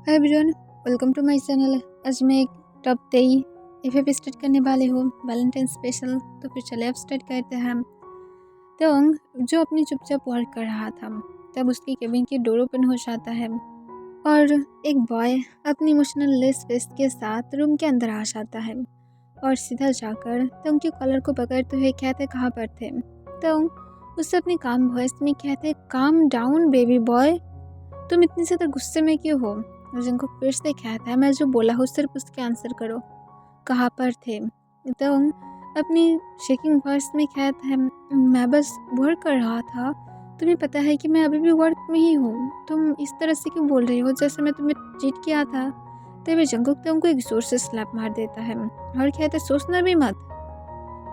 Hi everyone, welcome to my channel. आज मैं एक टॉप 3 एफ स्टार्ट करने वाले हूँ वैलेंटाइन स्पेशल। तो फिर चले अब स्टार्ट करते हैं। तो जो अपनी चुपचाप वर्क कर रहा था, तब उसकी केबिन की डोर ओपन हो जाता है और एक बॉय अपनी इमोशनल लेस फेस के साथ रूम के अंदर आ जाता है और सीधा जाकर तो के कॉलर को पकड़ते हुए कहते कहाँ पर थे। तो उससे अपनी काम वॉइस में कहते काम डाउन बेबी बॉय, तुम इतनी ज़्यादा गुस्से में क्यों हो। जिनको फिर से कहता है मैं जो बोला हूँ सिर्फ उसके आंसर करो, कहाँ पर थे। तो अपनी शेकिंग वॉइस में कहता है मैं बस वर्क कर रहा था, तुम्हें पता है कि मैं अभी भी वर्क में ही हूँ, तुम इस तरह से क्यों बोल रही हो जैसे मैं तुम्हें चीट किया था। तभी जंगुक तो उनको एक जोर से स्लैप मार देता है और कहता है सोचना भी मत,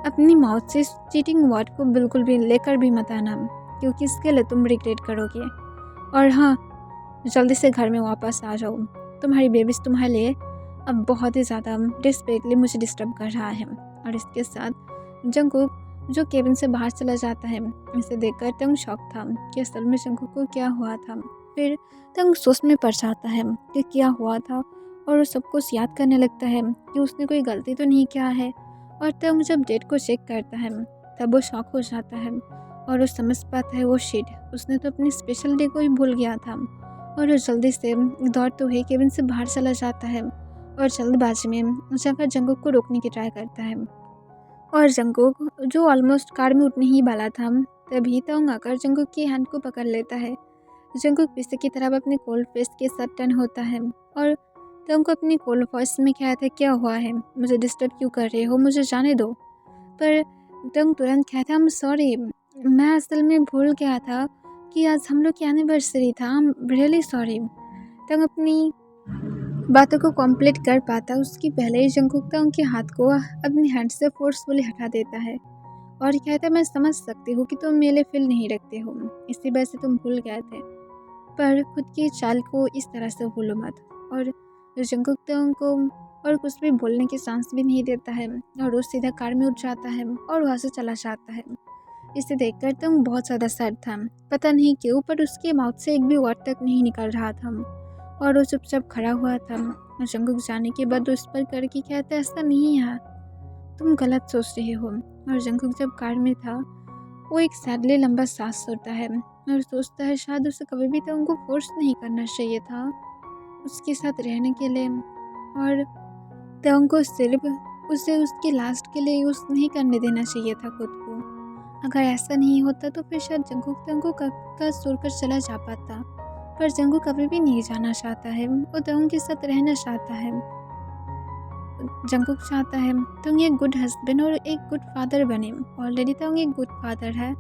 अपनी माउथ से चीटिंग वर्ड को बिल्कुल भी लेकर भी मत आना, क्योंकि इसके लिए तुम रिग्रेट करोगे। और हाँ, जल्दी से घर में वापस आ जाओ, तुम्हारी बेबीज तुम्हारे लिए अब बहुत ही ज़्यादा डिस्पेक्टली मुझे डिस्टर्ब कर रहा है। और इसके साथ जंगकुक जो केबिन से बाहर चला जाता है। इसे देखकर तंग शॉक था कि असल में जंगकुक को क्या हुआ था। फिर तंग सोच में पड़ जाता है कि क्या हुआ था और वो सब कुछ याद करने लगता है कि उसने कोई गलती तो नहीं किया है। और तंग जब डेट को चेक करता है तब वो शॉक हो जाता है और वो समझ पाता है वो शिट, उसने तो अपनी स्पेशल डे को ही भूल गया था। और वो जल्दी से दौड़ते हुए केबिन से बाहर चला जाता है और जल्दबाजी में जाकर जंगकुक को रोकने की ट्राई करता है। और जंगकुक जो ऑलमोस्ट कार में उठने ही वाला था, तभी तोंग आकर जंगकुक की हैंड को पकड़ लेता है। जंगकुक पीछे की तरफ अपने कोल्ड फेस के साथ टर्न होता है और तोंग को अपनी कोल्ड वॉइस में कहता है क्या हुआ है, मुझे डिस्टर्ब क्यों कर रहे हो, मुझे जाने दो। पर तोंग तुरंत कहता है I'm सॉरी, मैं असल में भूल गया था कि आज हम लोग की एनिवर्सरी था, आई एम रियली सॉरी। तंग अपनी बातों को कंप्लीट कर पाता उसकी पहले ही जंगकुक तंग के हाथ को अपनी हैंड से फोर्सफुली हटा देता है और कहता है मैं समझ सकती हूँ कि तुम मेरे फील नहीं रखते हो, इसी वजह से तुम भूल गए थे, पर खुद की चाल को इस तरह से भूलो मत। और जंगकुक तंग को और कुछ भी बोलने की चांस भी नहीं देता है और वो सीधा कार में उठ जाता है और वहाँ से चला जाता है। इसे देखकर तुम बहुत ज़्यादा सैड था, पता नहीं क्यों पर उसके माउथ से एक भी वर्ड तक नहीं निकल रहा था और वो चुपचाप खड़ा हुआ था। और जंगकुक जाने के बाद उस पर करके कहता ऐसा नहीं है, तुम गलत सोच रहे हो। और जंगकुक जब कार में था वो एक सैडली लंबा सांस छोड़ता है और सोचता है शायद उसे कभी भी तो उनको फोर्स नहीं करना चाहिए था उसके साथ रहने के लिए, और तंग को सिर्फ उसे उसकी लास्ट के लिए यूज़ नहीं करने देना चाहिए था खुद को। अगर ऐसा नहीं होता तो फिर शायद जंगकुक तंग को कब का छोड़कर चला जा पाता, पर जंगकुक कभी भी नहीं जाना चाहता है, वो तंग के साथ रहना चाहता है। जंगकुक चाहता है तंग एक गुड हस्बैंड और एक गुड फादर बने। ऑलरेडी तंग एक गुड फादर है,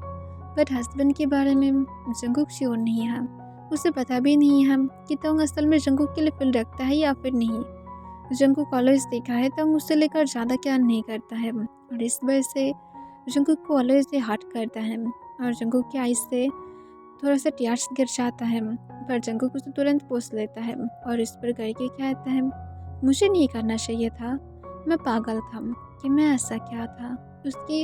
बट हस्बैंड के बारे में जंगकुक श्योर नहीं है, उसे पता भी नहीं है कि तंग असल में जंगकुक के लिए फील रखता है या फिर नहीं। जंगकुक ऑलवेज देखा है तंग उससे लेकर ज़्यादा केयर नहीं करता है और इस वजह से जंगकुक को ऑलवेज ये हर्ट करता है और जंगकुक की आइज़ से थोड़ा सा टीयर्स गिर जाता है, पर जंगकुक उसे तुरंत पोंछ लेता है और इस पर करके कहता है मुझे नहीं करना चाहिए था, मैं पागल था कि मैं ऐसा क्या था। उसकी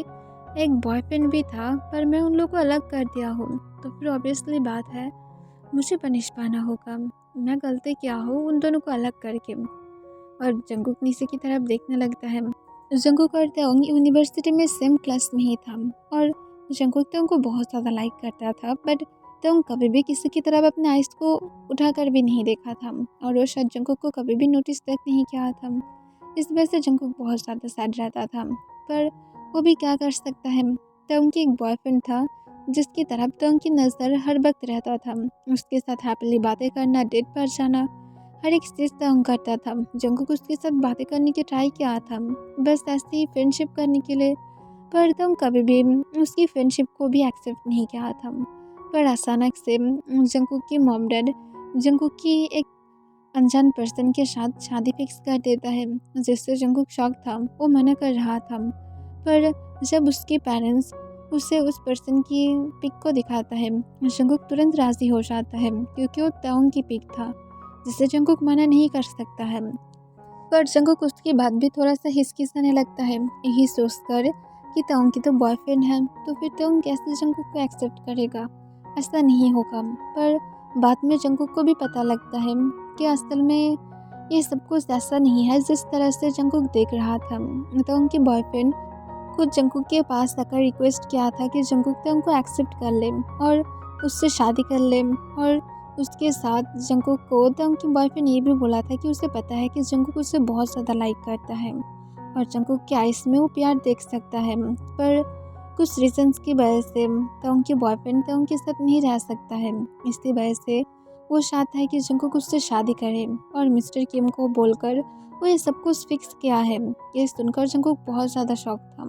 एक बॉयफ्रेंड भी था पर मैं उन लोगों को अलग कर दिया हूँ, तो फिर ऑब्वियसली बात है मुझे पनिश पाना होगा, मैं गलती क्या हो उन दोनों को अलग करके। और जंगकुक नीचे की तरफ देखने लगता है। जंगकुक और तोंग यूनिवर्सिटी में सेम क्लास में ही था और जंगकुक तोंग को बहुत ज़्यादा लाइक करता था, बट तोंग कभी भी किसी की तरफ अपने आइज़ को उठाकर भी नहीं देखा था और वो शायद जंगकुक को कभी भी नोटिस तक नहीं किया था। इस वजह से जंगकुक बहुत ज़्यादा सैड रहता था, पर वो भी क्या कर सकता है। तोंग की एक बॉयफ्रेंड था जिसकी तरफ तोंग की नज़र हर वक्त रहता था, उसके साथ हैप्पीली बातें करना, डेट पर जाना, हर एक चीज़ तंग करता था। जंगकुक उसके साथ बातें करने की ट्राई किया था, बस ऐसे ही फ्रेंडशिप करने के लिए, पर तंग कभी भी उसकी फ्रेंडशिप को भी एक्सेप्ट नहीं किया था। पर अचानक से जंगकुक की मॉम डैड जंगकुक की एक अनजान पर्सन के साथ शादी फिक्स कर देता है, जिससे जंगकुक शॉक था, वो मना कर रहा था। पर जब उसके पेरेंट्स उसे उस पर्सन की पिक को दिखाता है, जंगकुक तुरंत राज़ी हो जाता है क्योंकि वो तोंग की पिक था जिसे जंगकुक मना नहीं कर सकता है। पर जंगकुक उसकी बात भी थोड़ा सा हिचकिचाने लगता है, यही सोचकर कि तोंग की तो बॉयफ्रेंड है, तो फिर तोंग कैसे जंगकुक को एक्सेप्ट करेगा, ऐसा नहीं होगा। पर बाद में जंगकुक को भी पता लगता है कि असल में ये सब कुछ ऐसा नहीं है जिस तरह से जंगकुक देख रहा था। तो उनके बॉयफ्रेंड खुद जंगकुक के पास आकर रिक्वेस्ट किया था कि जंगकुक तो उनको एक्सेप्ट कर ले और उससे शादी कर ले। और उसके साथ जंगकुक को तो उनके बॉयफ्रेंड ये भी बोला था कि उसे पता है कि जंगकुक उसे बहुत ज़्यादा लाइक करता है और जंगकुक के आइस में वो प्यार देख सकता है, पर कुछ रीजंस की वजह से तो उनके बॉयफ्रेंड तो उनके साथ नहीं रह सकता है। इसी वजह से वो चाहता है कि जंगकुक उससे शादी करे और मिस्टर किम को बोलकर वो ये सब कुछ फिक्स किया है। ये सुनकर जंगकुक बहुत ज़्यादा शॉक था,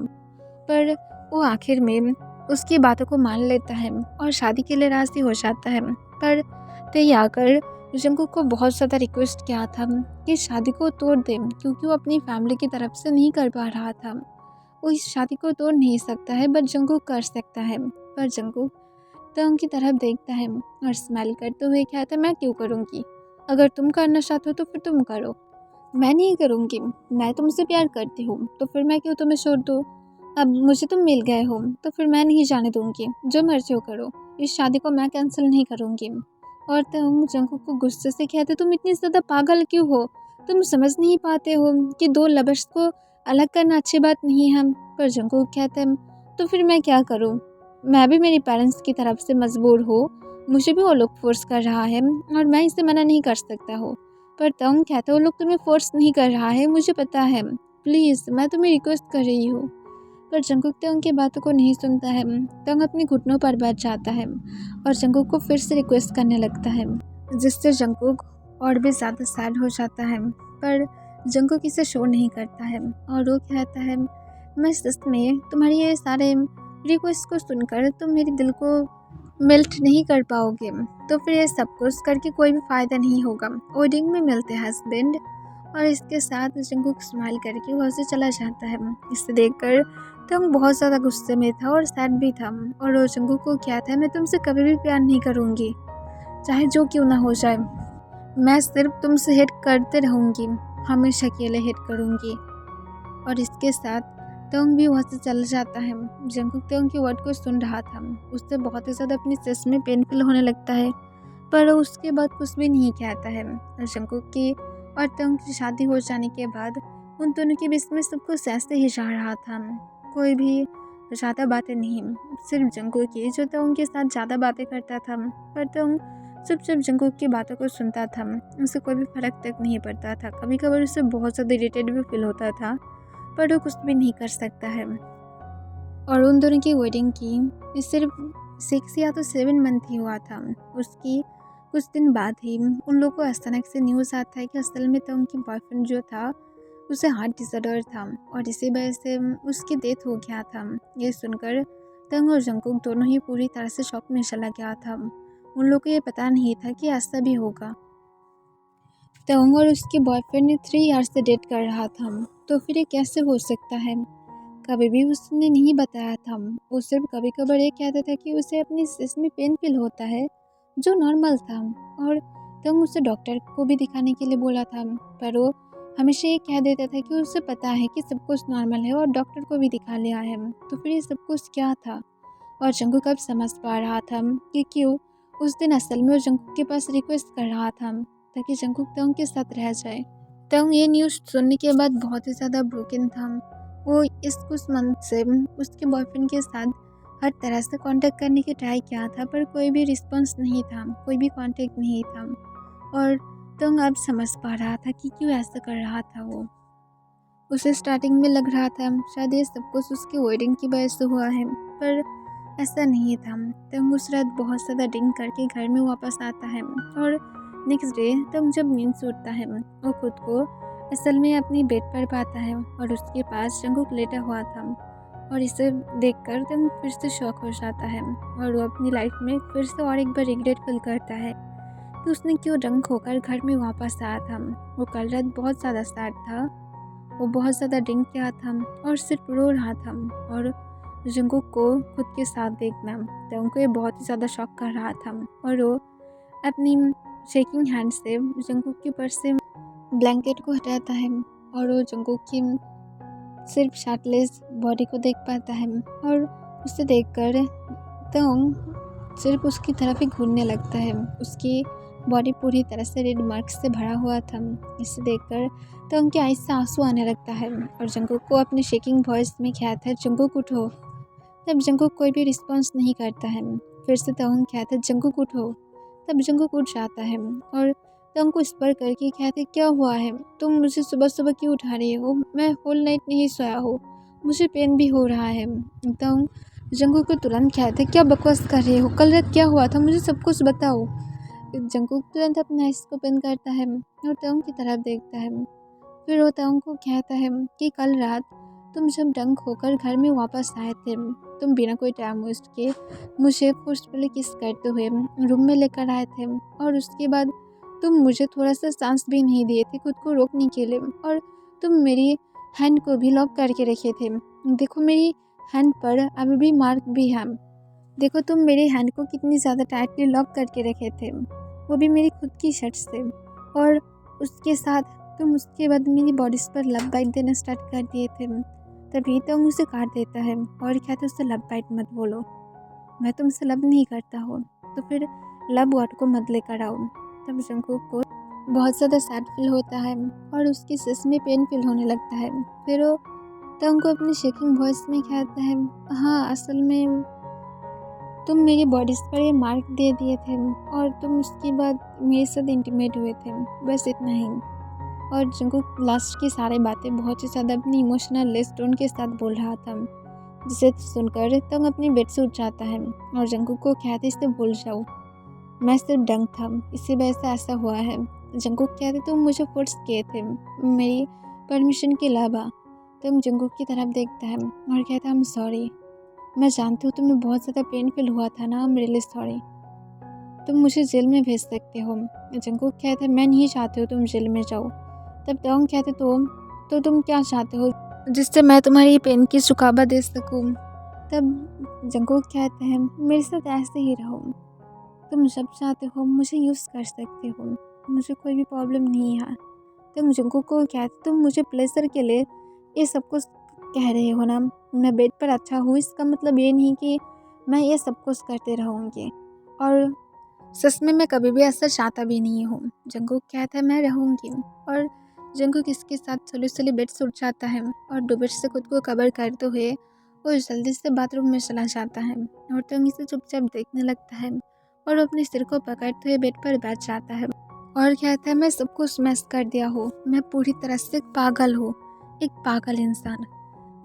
पर वो आखिर में उसकी बातों को मान लेता है और शादी के लिए राज़ी हो जाता है। पर तय आकर जंगकुक को बहुत ज़्यादा रिक्वेस्ट किया था कि शादी को तोड़ दे, क्योंकि वो अपनी फैमिली की तरफ से नहीं कर पा रहा था। वो इस शादी को तोड़ नहीं सकता है, बट जंगकुक कर सकता है। पर जंगकुक तो उनकी तरफ देखता है और स्माइल करते हुए कहता है, मैं क्यों करूँगी, अगर तुम करना चाहते हो तो फिर तुम करो, मैं नहीं करूँगी। मैं तुमसे प्यार करती हूँ तो फिर मैं क्यों तुम्हें छोड़ दूँ। अब मुझे तुम मिल गए हो तो फिर मैं नहीं जाने दूँगी, जो मर्जी हो करो, इस शादी को मैं कैंसिल नहीं करूँगी। और तुम जंगकुक को गुस्से से कहते, तुम इतनी ज़्यादा पागल क्यों हो, तुम समझ नहीं पाते हो कि दो लवर्स को अलग करना अच्छी बात नहीं है। पर जंगकुक कहते हैं, तो फिर मैं क्या करूँ, मैं भी मेरी पेरेंट्स की तरफ से मजबूर हूँ, मुझे भी वो लोग फोर्स कर रहा है और मैं इसे मना नहीं कर सकता हूँ। पर तुम कहते हो लोग तुम्हें फोर्स नहीं कर रहा है, मुझे पता है, प्लीज़ मैं तुम्हें रिक्वेस्ट कर रही हूँ। पर जंगकुक तो उनकी बातों को नहीं सुनता है। तंग अपने घुटनों पर बैठ जाता है और जंगकुक को फिर से रिक्वेस्ट करने लगता है, जिससे जंगकुक और भी ज़्यादा सैड हो जाता है। पर जंगकुक इसे शो नहीं करता है और वो कहता है, मैं सच में तुम्हारी ये सारे रिक्वेस्ट को सुनकर तुम मेरे दिल को मेल्ट नहीं कर पाओगे, तो फिर ये सब कुछ करके कोई भी फ़ायदा नहीं होगा। वेडिंग में मिलते हैं हस्बैंड। और इसके साथ जंगकुक स्माइल करके वहाँ से चला जाता है। इसे देखकर तंग बहुत ज़्यादा गुस्से में था और सैड भी था। और वो जंगकुक को क्या था, मैं तुमसे कभी भी प्यार नहीं करूँगी, चाहे जो क्यों ना हो जाए, मैं सिर्फ तुमसे हिट करते रहूँगी, हमेशा अकेले हिट करूँगी। और इसके साथ तंग भी वहाँ से चला जाता है। जंगकुक तंग के वर्ड को सुन रहा था, उससे बहुत ही ज़्यादा अपनी चेस्ट में पेनफुल होने लगता है, पर उसके बाद कुछ भी नहीं कहता है। जंगकुक की और तंग की शादी हो जाने के बाद उन दोनों के बीच में सब कुछ ऐसे ही जा रहा था, कोई भी ज़्यादा बातें नहीं, सिर्फ जंगकुक की जो तंग के साथ ज़्यादा बातें करता था। पर तंग चुपचाप जंगकुक की बातों को सुनता था, उसे कोई भी फर्क तक नहीं पड़ता था। कभी कभार उसे बहुत ज़्यादा इरिटेट भी फील होता था, पर वो कुछ भी नहीं कर सकता है। और उन दोनों की वेडिंग की सिर्फ 6 या तो 7 मंथ ही हुआ था। उसकी कुछ दिन बाद ही उन लोगों को अचानक से न्यूज़ आता है कि असल में तो उनकी बॉयफ्रेंड जो था उसे हार्ट डिसऑर्डर था और इसी वजह से उसकी डेथ हो गया था। ये सुनकर तंग और जंगकुक दोनों ही पूरी तरह से शॉक में चला गया था। उन लोगों को ये पता नहीं था कि ऐसा भी होगा। तंग और उसके बॉयफ्रेंड ने 3 ईयर से डेट कर रहा था, तो फिर ये कैसे हो सकता है। कभी भी उसने नहीं बताया था, वो सिर्फ कभी कभार ये कहता था कि उसे अपनी चेस्ट में पेन फील होता है, जो नॉर्मल था। और तंग उसे डॉक्टर को भी दिखाने के लिए बोला था, पर वो हमेशा ये कह देता था कि उसे पता है कि सब कुछ नॉर्मल है और डॉक्टर को भी दिखा लिया है। तो फिर ये सब कुछ क्या था। और जंगकुक अब समझ पा रहा था कि क्यों उस दिन असल में वो जंगकुक के पास रिक्वेस्ट कर रहा था ताकि जंगकुक तंग के साथ रह जाए। तंग ये न्यूज़ सुनने के बाद बहुत ही ज़्यादा ब्रोकन था। वो इस कुछ मंथ से उसके बॉयफ्रेंड के साथ हर तरह से कांटेक्ट करने की ट्राई किया था, पर कोई भी रिस्पांस नहीं था, कोई भी कांटेक्ट नहीं था। और तंग अब समझ पा रहा था कि क्यों ऐसा कर रहा था। वो उसे स्टार्टिंग में लग रहा था शायद ये सब कुछ उसकी वेडिंग की वजह से हुआ है, पर ऐसा नहीं था। तंग उस रात बहुत ज़्यादा ड्रिंक करके घर में वापस आता है और नेक्स्ट डे तंग जब नींद से उठता है वो खुद को असल में अपनी बेड पर पाता है और उसके पास जंगकुक लेटा हुआ था। और इसे देखकर तंग फिर से शॉक हो जाता है और वो अपनी लाइफ में फिर से और एक बार रिग्रेट फील करता है कि उसने क्यों ड्रंक होकर घर में वापस आया था। वो कल रात बहुत ज़्यादा सैड था, वो बहुत ज़्यादा ड्रिंक किया था और सिर्फ रो रहा था। और जंगकुक को खुद के साथ देखना तो उनको ये बहुत ही ज़्यादा शॉक कर रहा था। और वो अपनी शेकिंग हैंड से जंगकुक के ऊपर से ब्लैंकेट को हटाता है और वो जंगकुक की सिर्फ शर्टलेस बॉडी को देख पाता है। और उसे देखकर तंग सिर्फ उसकी तरफ ही घूरने लगता है। उसकी बॉडी पूरी तरह से रेड मार्क्स से भरा हुआ था। इसे देखकर तो उनकी आँख से आंसू आने लगता है और जंगकुक को अपनी शेकिंग वॉइस में कहता है, जंगकुक उठो। तब जंगकुक कोई भी रिस्पॉन्स नहीं करता है। फिर से तहुंग कहता है, जंगकुक उठो। तब जंगकुक उठ जाता है और तहुंग को स्पर करके कहते, क्या हुआ है, तुम मुझे सुबह सुबह क्यों उठा रही हो? मैं होल नाइट नहीं सोया हो, मुझे पेन भी हो रहा है। तहुंग जंगकुक को तुरंत कहते, क्या बकवास कर रहे हो, कल रात क्या हुआ था, मुझे सब कुछ बताओ। जंगकुक तुरंत अपने आइस को बंद करता है और तहुंग की तरफ देखता है। फिर वो तहुंग को कहता है कि कल रात तुम जब डंक होकर घर में वापस आए थे, तुम बिना कोई टाइम वेस्ट किए मुझे फोर्सफुली किस करते हुए रूम में लेकर आए थे और उसके बाद तुम मुझे थोड़ा सा चांस भी नहीं दिए थे खुद को रोकने के लिए और तुम मेरी हैंड को भी लॉक करके रखे थे। देखो मेरी हैंड पर अभी भी मार्क भी है। देखो तुम मेरी हैंड को कितनी ज़्यादा टाइटली लॉक करके रखे थे, वो भी मेरी खुद की शर्ट से। और उसके साथ तुम उसके बाद मेरी बॉडीज पर लव बाइट देना स्टार्ट कर दिए थे। तभी तो उसे काट देता है और कहते उससे लव बाइट मत बोलो, मैं तुमसे लव नहीं करता हूँ, तो फिर लव वर्ड को मत लेकर आओ। तब जंगकुक को बहुत ज़्यादा सैड फील होता है और उसके सच में पेन फील होने लगता है। फिर वो तंग को अपनी शेकिंग वॉइस में कहता है, हाँ असल में तुम मेरी बॉडीज पर ये मार्क दे दिए थे और तुम उसके बाद मेरे साथ इंटीमेट हुए थे, बस इतना ही। और जंगकुक लास्ट की सारी बातें बहुत ही ज़्यादा अपनी इमोशनल लेस टोन के साथ बोल रहा था, जिसे सुनकर तंग अपने बेड से उठ जाता है और जंगकुक को कहते, इसे भूल जाओ, मैं सिर्फ डंक था, इसी वजह से ऐसा हुआ है। जंगकुक कहते, तुम मुझे फोर्स किए थे मेरी परमिशन के अलावा। तंग जंगकुक की तरफ देखता है और कहता है, आई एम सॉरी, मैं जानती हूँ तुम्हें बहुत ज़्यादा पेन फील हुआ था ना, आई एम रियली सॉरी, तुम मुझे जेल में भेज सकते हो। जंगकुक कहता है, मैं नहीं चाहती हूँ तुम जेल में जाओ। तब तंग कहते, तो तुम क्या चाहते हो जिससे मैं तुम्हारी पेन की चुकावा दे सकूँ। तब जंगकुक कहते हैं, मेरे साथ ऐसे ही रहो, तुम जब चाहते हो मुझे यूज़ कर सकते हो, मुझे कोई भी प्रॉब्लम नहीं है। तुम जंगकुक को कहते, तुम मुझे प्लेजर के लिए ये सब कुछ कह रहे हो ना, मैं बेड पर अच्छा हूँ इसका मतलब ये नहीं कि मैं ये सब कुछ करते रहूँगी, और सच में मैं कभी भी ऐसा चाहता भी नहीं हूँ। जंगकुक कहता है, मैं रहूँगी। और जंगकुक इसके साथ स्लो स्लो बेड से उठ जाता है और दुपट्टे से खुद को कवर करते हुए वो जल्दी से बाथरूम में चला जाता है और तंग इसे चुपचाप देखने लगता है और वो अपने सिर को पकड़ते हुए बेड पर बैठ जाता है और कहता है, मैं सब कुछ मैस कर दिया हूँ, मैं पूरी तरह से एक पागल हूँ, एक पागल इंसान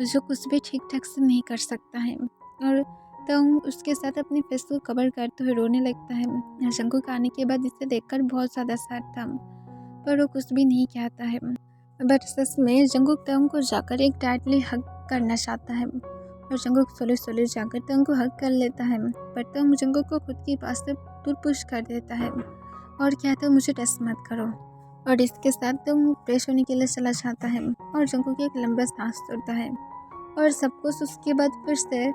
जो कुछ भी ठीक ठाक से नहीं कर सकता है। और तंग उसके साथ अपने फेस को कवर करते हुए रोने लगता है। जंगकुक आने के बाद इसे देखकर बहुत ज़्यादा सैड था, पर वो कुछ भी नहीं कहता है। बट सच में जंगकुक तंग को जाकर एक टाइटली हग करना चाहता है और जंगकुक स्लो स्लो जाकर तंग को हग कर लेता है, पर तंग जंगकुक को खुद के पास से दूर पुश कर देता है और कहता है, मुझे टच मत करो। और इसके साथ तंग फ्रेश होने के लिए चला जाता है और जंगकुक एक लंबा सांस छोड़ता है और सब कुछ उसके बाद फिर से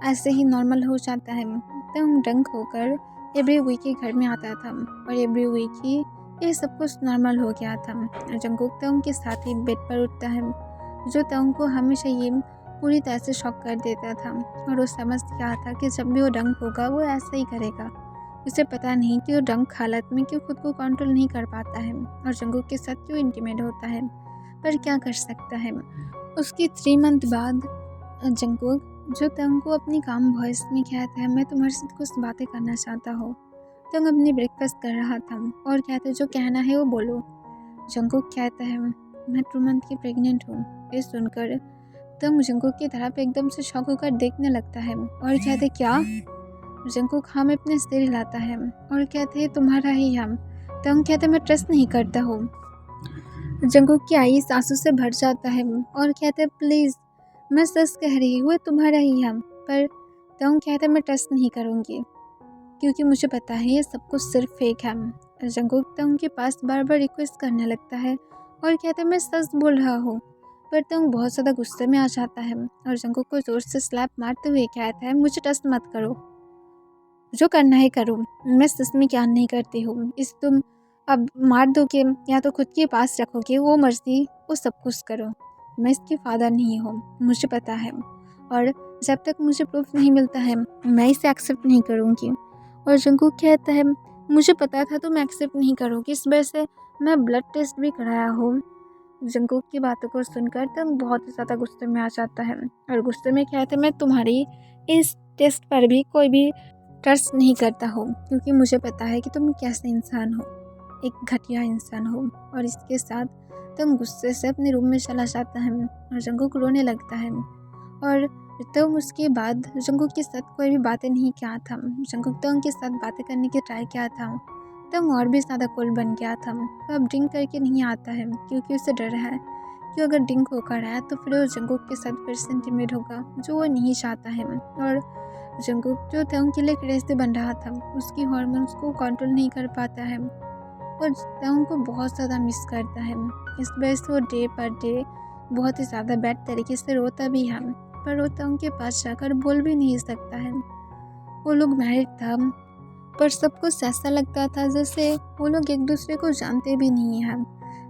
ऐसे ही नॉर्मल हो जाता है। तंग डंक होकर एवरी वीक के घर में आता था और एवरी वीक ही ये सब कुछ नॉर्मल हो गया था। जंगकुक तंग के साथ ही बेड पर उठता है, जो तंग को हमेशा ये पूरी तरह से शॉक कर देता था और वो समझ गया था कि जब भी वो डंक होगा वो ऐसा ही करेगा। उसे पता नहीं कि वो डंक हालत में क्यों खुद को कंट्रोल नहीं कर पाता है और जंगकुक के साथ क्यों इंटीमेट होता है, पर क्या कर सकता है। उसके 3 मंथ बाद जंगकुक जो तंग को अपनी काम वॉइस में कहता है, मैं तुम्हारे साथ कुछ बातें करना चाहता हूँ। तंग अपनी ब्रेकफास्ट कर रहा था और कहता है, जो कहना है वो बोलो। जंगकुक कहता है, मैं 2 मंथ की प्रेग्नेंट हूँ। ये सुनकर तंग जंगकुक की तरफ एकदम से शॉक होकर देखने लगता है और कहते, क्या? जंगकुक हाँ में अपने सिर हिलाता है और कहते हैं, तुम्हारा ही हम। तंग कहता है, मैं ट्रस्ट नहीं करता हूँ। जंगकुक की आई आंसू से भर जाता है और कहता है, प्लीज़ मैं सच कह रही हूँ, तुम्हारा ही हम। पर तंग कहता है, मैं ट्रस्ट नहीं करूँगी क्योंकि मुझे पता है ये सब कुछ सिर्फ फेक है। जंगकुक तंग के पास बार बार रिक्वेस्ट करने लगता है और कहता है, मैं सच बोल रहा हूँ। पर तंग बहुत ज़्यादा गुस्से में आ जाता है और जंगकुक को जोर से स्लैप मारते हुए कहता है, मुझे टच मत करो, जो करना है करो, मैं सच में क्या नहीं करती हूँ। इस तुम अब मार दोगे या तो खुद के पास रखोगे, वो मर्जी, वो सब कुछ करो। मैं इसके फादर नहीं हूँ, मुझे पता है, और जब तक मुझे प्रूफ नहीं मिलता है मैं इसे एक्सेप्ट नहीं करूँगी। और जंगकुक कहता है मुझे पता था तुम एक्सेप्ट नहीं करोगी, इस वजह से मैं ब्लड टेस्ट भी कराया हूँ। जंगकुक की बातों को सुनकर तंग बहुत ही ज़्यादा गुस्से में आ जाता है और गुस्से में कहता है मैं तुम्हारी इस टेस्ट पर भी कोई भी ट्रस्ट नहीं करता हूँ, क्योंकि मुझे पता है कि तुम कैसे इंसान हो, एक घटिया इंसान हो। और इसके साथ तंग गुस्से से अपने रूम में चला जाता है और जंगकुक रोने लगता है। और तंग उसके बाद जंगकुक के साथ कोई भी बातें नहीं किया था। जंगकुक तंग के साथ बातें करने की ट्राई किया था, तंग और भी ज़्यादा कूल बन गया था। वो अब ड्रिंक करके नहीं आता है क्योंकि उसे डर है कि अगर ड्रिंक होकर आया तो फिर वो जंगकुक के साथ फिर से इंटीमेट होगा, जो वो नहीं चाहता है। और जंगकुक जो तंग के लिए क्रेज़ी बन रहा था, उसकी हार्मोन्स को कंट्रोल नहीं कर पाता है और तंग को बहुत ज़्यादा मिस करता है। इस वजह से वो डे पर डे बहुत ही ज़्यादा बैड तरीके से रोता भी है, पर वो तंग के पास जाकर बोल भी नहीं सकता है। वो लोग मैरिड था, पर सबको ऐसा लगता था जैसे वो लोग एक दूसरे को जानते भी नहीं हैं।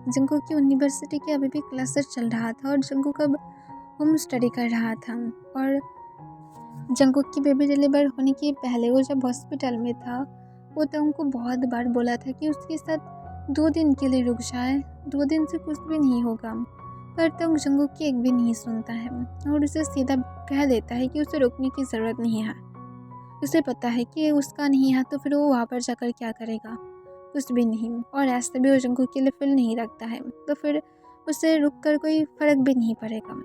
जंगकुक की यूनिवर्सिटी के अभी भी क्लासेस चल रहा था और जंगकुक अब होम स्टडी कर रहा था। और जंगकुक की बेबी डिलीवर होने के पहले वो जब हॉस्पिटल में था, वो तंग को बहुत बार बोला था कि उसके साथ 2 दिन के लिए रुक जाए, 2 दिन से कुछ भी नहीं होगा। पर तंग जंगकुक की एक भी नहीं सुनता है और उसे सीधा कह देता है कि उसे रुकने की ज़रूरत नहीं है। उसे पता है कि उसका नहीं है तो फिर वो वहाँ पर जाकर क्या करेगा, कुछ भी नहीं। और ऐसे भी वो जंगकुक के लिए फील नहीं रखता है, तो फिर उसे रुक कर कोई फ़र्क भी नहीं पड़ेगा।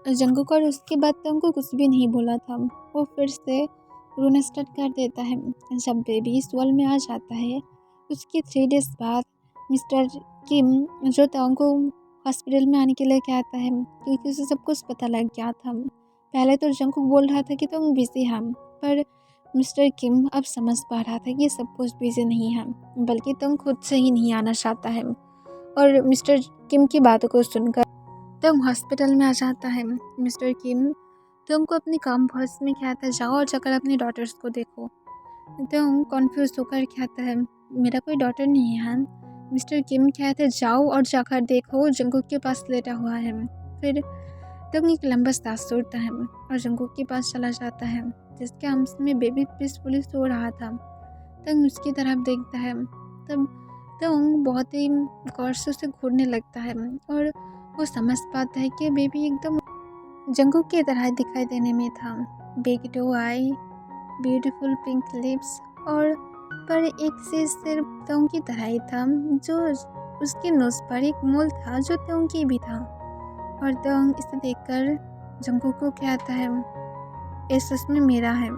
जंगकुक और उसके बाद तंग को कुछ भी नहीं बोला था। वो फिर से रोना स्टार्ट कर देता है जब बेबी इस वर्ल्ड में आ जाता है। उसके 3 डेज़ बाद मिस्टर किम जो तंग को हॉस्पिटल में आने के लिए कहता है, क्योंकि उसे सब कुछ पता लग गया था। पहले तो जंगकुक बोल रहा था कि तुम बिजी है, पर मिस्टर किम अब समझ पा रहा था कि ये सब कुछ बिजी नहीं है, बल्कि तंग खुद से ही नहीं आना चाहता है। और मिस्टर किम की बातों को सुनकर तंग हॉस्पिटल में आ जाता है। मिस्टर किम तंग को अपनी काम वॉइस में कहता है जाओ और जाकर अपने डॉटर्स को देखो। तंग कॉन्फ्यूज होकर कहता है मेरा कोई डॉटर नहीं है। मिस्टर किम कहते हैं जाओ और जाकर देखो, जंगकुक के पास लेटा हुआ है। फिर तंग एक लंबा सांस छोड़ता है और जंगकुक के पास चला जाता है, जिसके आर्म्स में बेबी पीसफुली सो रहा था। तंग उसकी तरफ देखता है, तब तंग बहुत ही गौर से उसे घूरने लगता है और वो समझ पाता है कि बेबी एकदम जंगकुक की तरह दिखाई देने में था। Big do I, beautiful pink lips, और पर एक से सिर्फ तंग की तरह ही था, जो उसके नोज पर एक मोल था जो तंग की भी था। और तंग इसे देखकर जंगकुक को कहता है ये सच में मेरा है।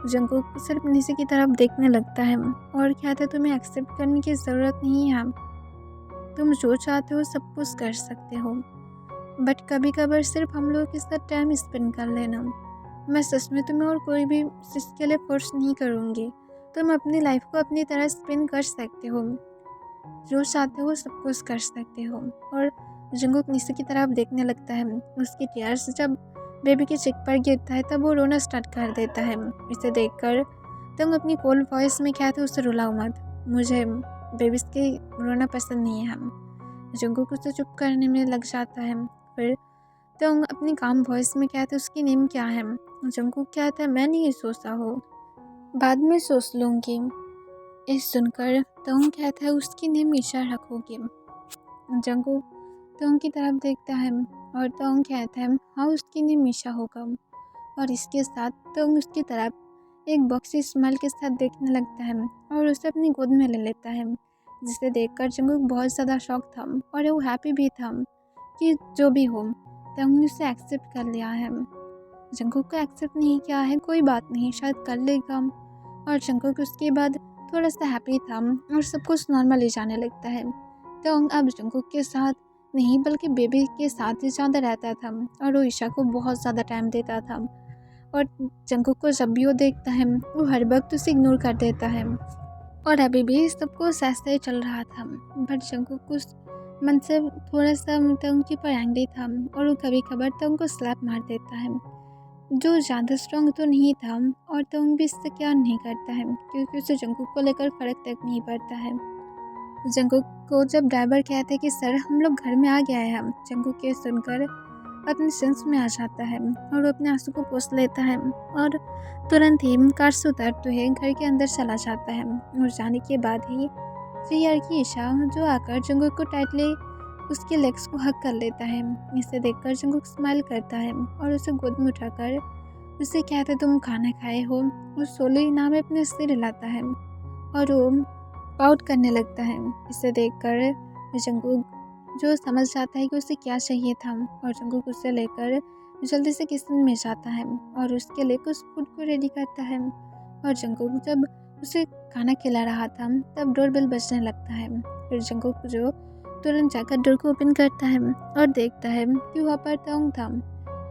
जंगकुक सिर्फ नीचे की तरफ देखने लगता है और कहता है तुम्हें एक्सेप्ट करने की ज़रूरत नहीं है, तुम जो चाहते हो सब कुछ कर सकते हो, बट कभी कभार सिर्फ हम लोगों के साथ टाइम स्पेंड कर लेना। मैं सच में तुम्हें और कोई भी चीज़ के लिए फोर्स नहीं करूँगी, तुम अपनी लाइफ को अपनी तरह स्पेंड कर सकते हो, जो चाहते हो सब कुछ कर सकते हो। और जंगकुक नीचे की तरफ देखने लगता है। उसकी टीयर्स जब बेबी के चिक पर गिरता है तब वो रोना स्टार्ट कर देता है। इसे देखकर तंग अपनी कोल्ड वॉइस में कहते उसे रुलाओ मत, मुझे बेबीज के रोना पसंद नहीं है। जंगकुक उसे चुप करने में लग जाता है। फिर तंग अपनी काम वॉइस में कहते उसकी नेम क्या है। जंगकुक कहता है मैं नहीं सोचा हो, बाद में सोच लूँगी। इस सुनकर तंग कहता है उसकी नेम ईशा रखोगे। जंगकुक तंग की तरफ देखता है और तंग कहता है हाँ उसकी नेम ईशा होगा। और इसके साथ तंग उसकी तरफ एक बॉक्सी स्माइल के साथ देखने लगता है और उसे अपनी गोद में ले लेता है, जिसे देखकर जंगकुक बहुत ज़्यादा शॉक था और वो हैप्पी भी था कि जो भी हो तंग ने उसे एक्सेप्ट कर लिया है। जंगकुक को एक्सेप्ट नहीं किया है, कोई बात नहीं, शायद कर लेगा। और जंगकुक उसके बाद थोड़ा सा हैप्पी था और सब कुछ नॉर्मली जाने लगता है। तंग अब जंगकुक के साथ नहीं बल्कि बेबी के साथ ही ज़्यादा रहता था और वो ईशा को बहुत ज़्यादा टाइम देता था। और जंगकुक को जब भी वो देखता है वो हर वक्त उसे इग्नोर कर देता है। और अभी भी सब कुछ ऐसा ही चल रहा था, बट जंगकुक उस मन से थोड़ा सा तंग के ऊपर एंग्री था और वो कभी कभार तंग को स्लैप मार देता है, जो ज़्यादा स्ट्रॉन्ग तो नहीं था। और तंग भी इससे क्या नहीं करता है क्योंकि उसे जंगकुक को लेकर फ़र्क तक नहीं पड़ता है। जंगकुक को जब ड्राइवर कहते हैं कि सर हम लोग घर में आ गए हैं, जंगकुक ये सुनकर अपने सेंस में आ जाता है और वो अपने आंसू को पोंछ लेता है और तुरंत ही कार से उतरते हुए घर के अंदर चला जाता है। और जाने के बाद ही फिर की ईशा जो आकर जंगुक को टाइटली उसके लेग्स को हक कर लेता है। इसे देखकर जंगुक स्माइल करता है और उसे गोद में उठाकर उसे कहता है तुम खाना खाए हो। वो सोलो नाम में अपने सिर हिलाता है और वो पाउट करने लगता है। इसे देखकर जंगुक जो समझ जाता है कि उसे क्या चाहिए था और जंगुक उसे लेकर जल्दी से किचन में जाता है और उसके लिए कुछ फूड को रेडी करता है। और जंगुक जब उसे खाना खिला रहा था तब डोरबेल बजने लगता है। फिर जंगुक जो तुरंत जाकर डोर को ओपन करता है और देखता है कि वहाँ पर तोंग था।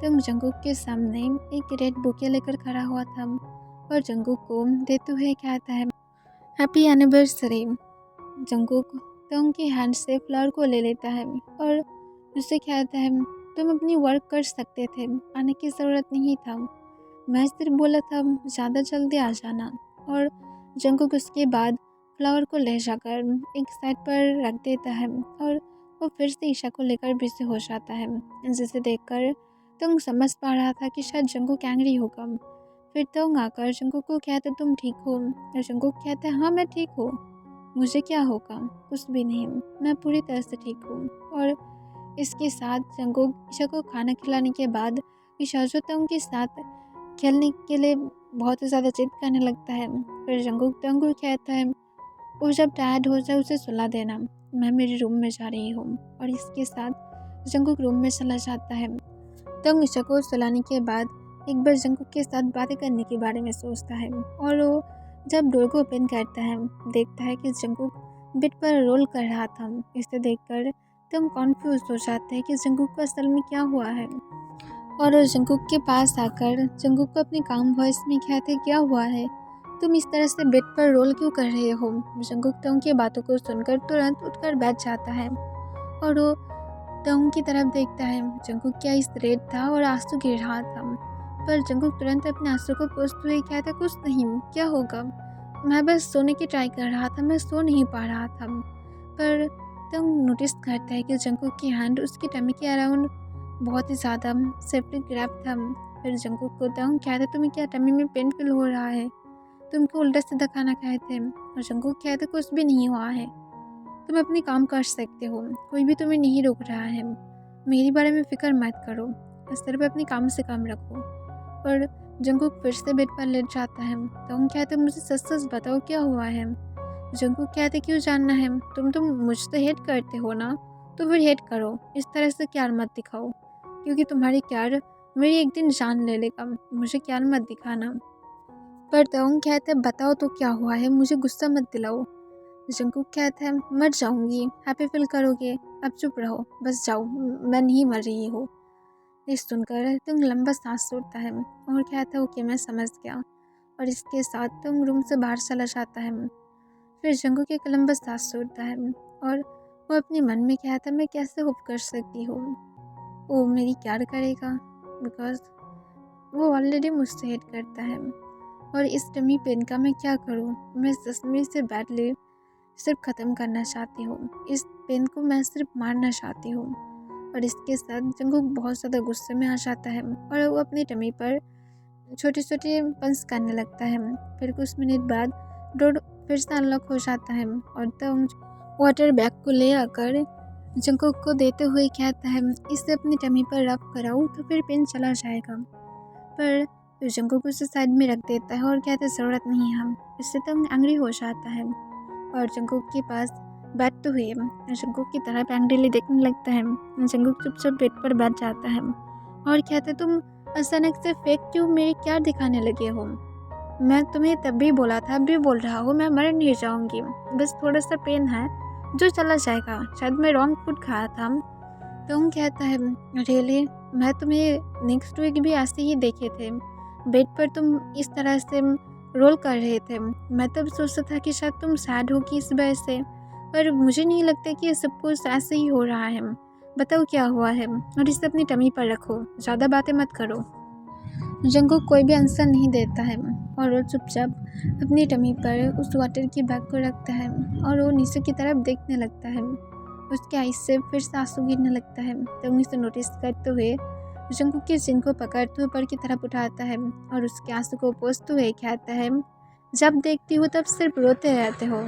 तोंग जंगुक के सामने एक रेड बुके लेकर खड़ा हुआ था और जंगुक को देते हुए कहता है हैप्पी एनिवर्सरी। जंगुक तोंग के हैंड से फ्लावर को ले लेता है और उसे कहता है तुम अपनी वर्क कर सकते थे, आने की ज़रूरत नहीं था, मैं सिर्फ बोला था ज़्यादा जल्दी आ जाना। और जंगुक उसके बाद फ्लावर को ले जाकर एक साइड पर रख देता है और वो फिर से ईशा को लेकर बिजी हो जाता है, जिसे देखकर तोंग समझ पा रहा था कि शायद जंगुक एंग्री होगा। फिर तोंग आकर जंगुक को कहता तुम ठीक हो? और जंगुक कहता है हाँ मैं ठीक हूँ, मुझे क्या होगा, कुछ भी नहीं, मैं पूरी तरह से ठीक हूँ। और इसके साथ जंगुक ईशा को खाना खिलाने के बाद ईशा जो तोंग के साथ खेलने के लिए बहुत ही ज़्यादा जिद करने लगता है। फिर जंगुक तोंग को कहता है वो जब टायर्ड हो जाए उसे सुला देना, मैं मेरे रूम में जा रही हूँ। और इसके साथ जंगुक रूम में चला जाता है। तोंग ईशा को सुलाने के बाद एक बार जंगुक के साथ बातें करने के बारे में सोचता है और वो जब डोर को ओपन करता है देखता है कि जंगुक बेड पर रोल कर रहा था। इसे देखकर तोंग कॉन्फ्यूज हो जाता है कि जंगुक को असल में क्या हुआ है और जंगुक के पास आकर जंगुक को अपनी काम वॉइस में कहते क्या हुआ है, तुम इस तरह से बेड पर रोल क्यों कर रहे हो। जंगुक तोंग की बातों को सुनकर तुरंत उठकर बैठ जाता है और वो तोंग की तरफ देखता है। जंगुक क्या इस रेड था और आंसू गिर रहा था, पर जंगुक तुरंत अपने आंसू को पोंछते हुए कहता कुछ नहीं, क्या होगा, मैं बस सोने की ट्राई कर रहा था, मैं सो नहीं पा रहा था। पर तोंग नोटिस करता है कि जंगुक की हैंड उसकी टमी के अराउंड बहुत ही ज़्यादा सेफ्टी ग्रैप था। फिर जंगुक को तोंग कहता तुम्हें क्या टमी में पेन फील हो रहा है, तुम क्यों उल्टा सीधा खाना खाए थे। और जंगुक कहता कुछ भी नहीं हुआ है, तुम अपनी काम कर सकते हो, कोई भी तुम्हें नहीं रोक रहा है, मेरे बारे में फिक्र मत करो, सिर्फ अपने काम से काम रखो। पर जंगुक फिर से बेड पर लेट जाता है। तोंग कहते मुझे सच सच बताओ क्या हुआ है। जंगुक कहते क्यों जानना है, तुम मुझसे हेट करते हो ना, तो फिर हेट करो, इस तरह से प्यार मत दिखाओ, क्योंकि तुम्हारी प्यार मेरी एक दिन जान ले लेगा, मुझे प्यार मत दिखाना। पर तोंग कहते बताओ तो क्या हुआ है, मुझे गुस्सा मत दिलाओ। जंगुक कहता है मर जाऊंगी, हैप्पी फील करोगे, अब चुप रहो, बस जाओ, मैं नहीं मर रही हूँ। ये सुनकर तोंग लंबा सांस छोड़ता है और कहता है ओके मैं समझ गया। और इसके साथ तोंग रूम से बाहर चला जाता है। फिर जंगुक एक लंबा सांस छोड़ता है और वो अपने मन में कहता है मैं कैसे होप कर सकती हूँ वो मेरी प्यार करेगा, बिकॉज वो ऑलरेडी मुझसे हेट करता है। और इस टमी पेन का मैं क्या करूँ, मैं सच में इसे बैडली सिर्फ ख़त्म करना चाहती हूँ, इस पेन को मैं सिर्फ मारना चाहती हूँ। और इसके साथ जंगुक बहुत ज़्यादा गुस्से में आ जाता है और वो अपनी टमी पर छोटे छोटे पंच करने लगता है। फिर कुछ मिनट बाद डोर फिर से अनलॉक हो जाता है और तोंग वाटर बैग को ले आकर जंगुक को देते हुए कहता है इसे अपनी टमी पर रब कराओ तो फिर पेन चला जाएगा। पर जंगुक उसे साइड में रख देता है और कहता है ज़रूरत नहीं है। इससे तोंग एंग्री हो जाता है और जंगुक के पास बैठते हुए जंगुक की तरफ एंग्रीली देखने लगता है। जंगुक चुपचाप बेड पर बैठ जाता है और कहता है तुम अचानक से फेक क्यों मेरी क्या दिखाने लगे हो, मैं तुम्हें तब भी बोला था, अब भी बोल रहा हूँ, मैं मर नहीं जाऊँगी, बस थोड़ा सा पेन है जो चला जाएगा, शायद मैं रॉन्ग फूड खाया था। तोंग कहता है रियली, मैं तुम्हें नेक्स्ट वीक भी ऐसे ही देखे थे, बेड पर तुम इस तरह से रोल कर रहे थे, मैं तब सोचता था कि शायद तुम सैड हो कि इस वजह से, पर मुझे नहीं लगता कि ये सब कुछ ऐसे ही हो रहा है, बताओ क्या हुआ है और इसे अपनी टमी पर रखो, ज़्यादा बातें मत करो। जंगुक कोई भी आंसर नहीं देता है और वो चुपचाप अपनी टमी पर उस वाटर की बैग को रखता है और वो नीचे की तरफ देखने लगता है। उसके आईज से फिर से आंसू गिरने लगता है। तोंग इसे नोटिस करते हुए जंकुक के चिन को पकड़ते ऊपर की तरफ उठाता है और उसके आंसू को पोंछते हुए कहता है, जब देखती हो तब सिर्फ रोते रहते हो।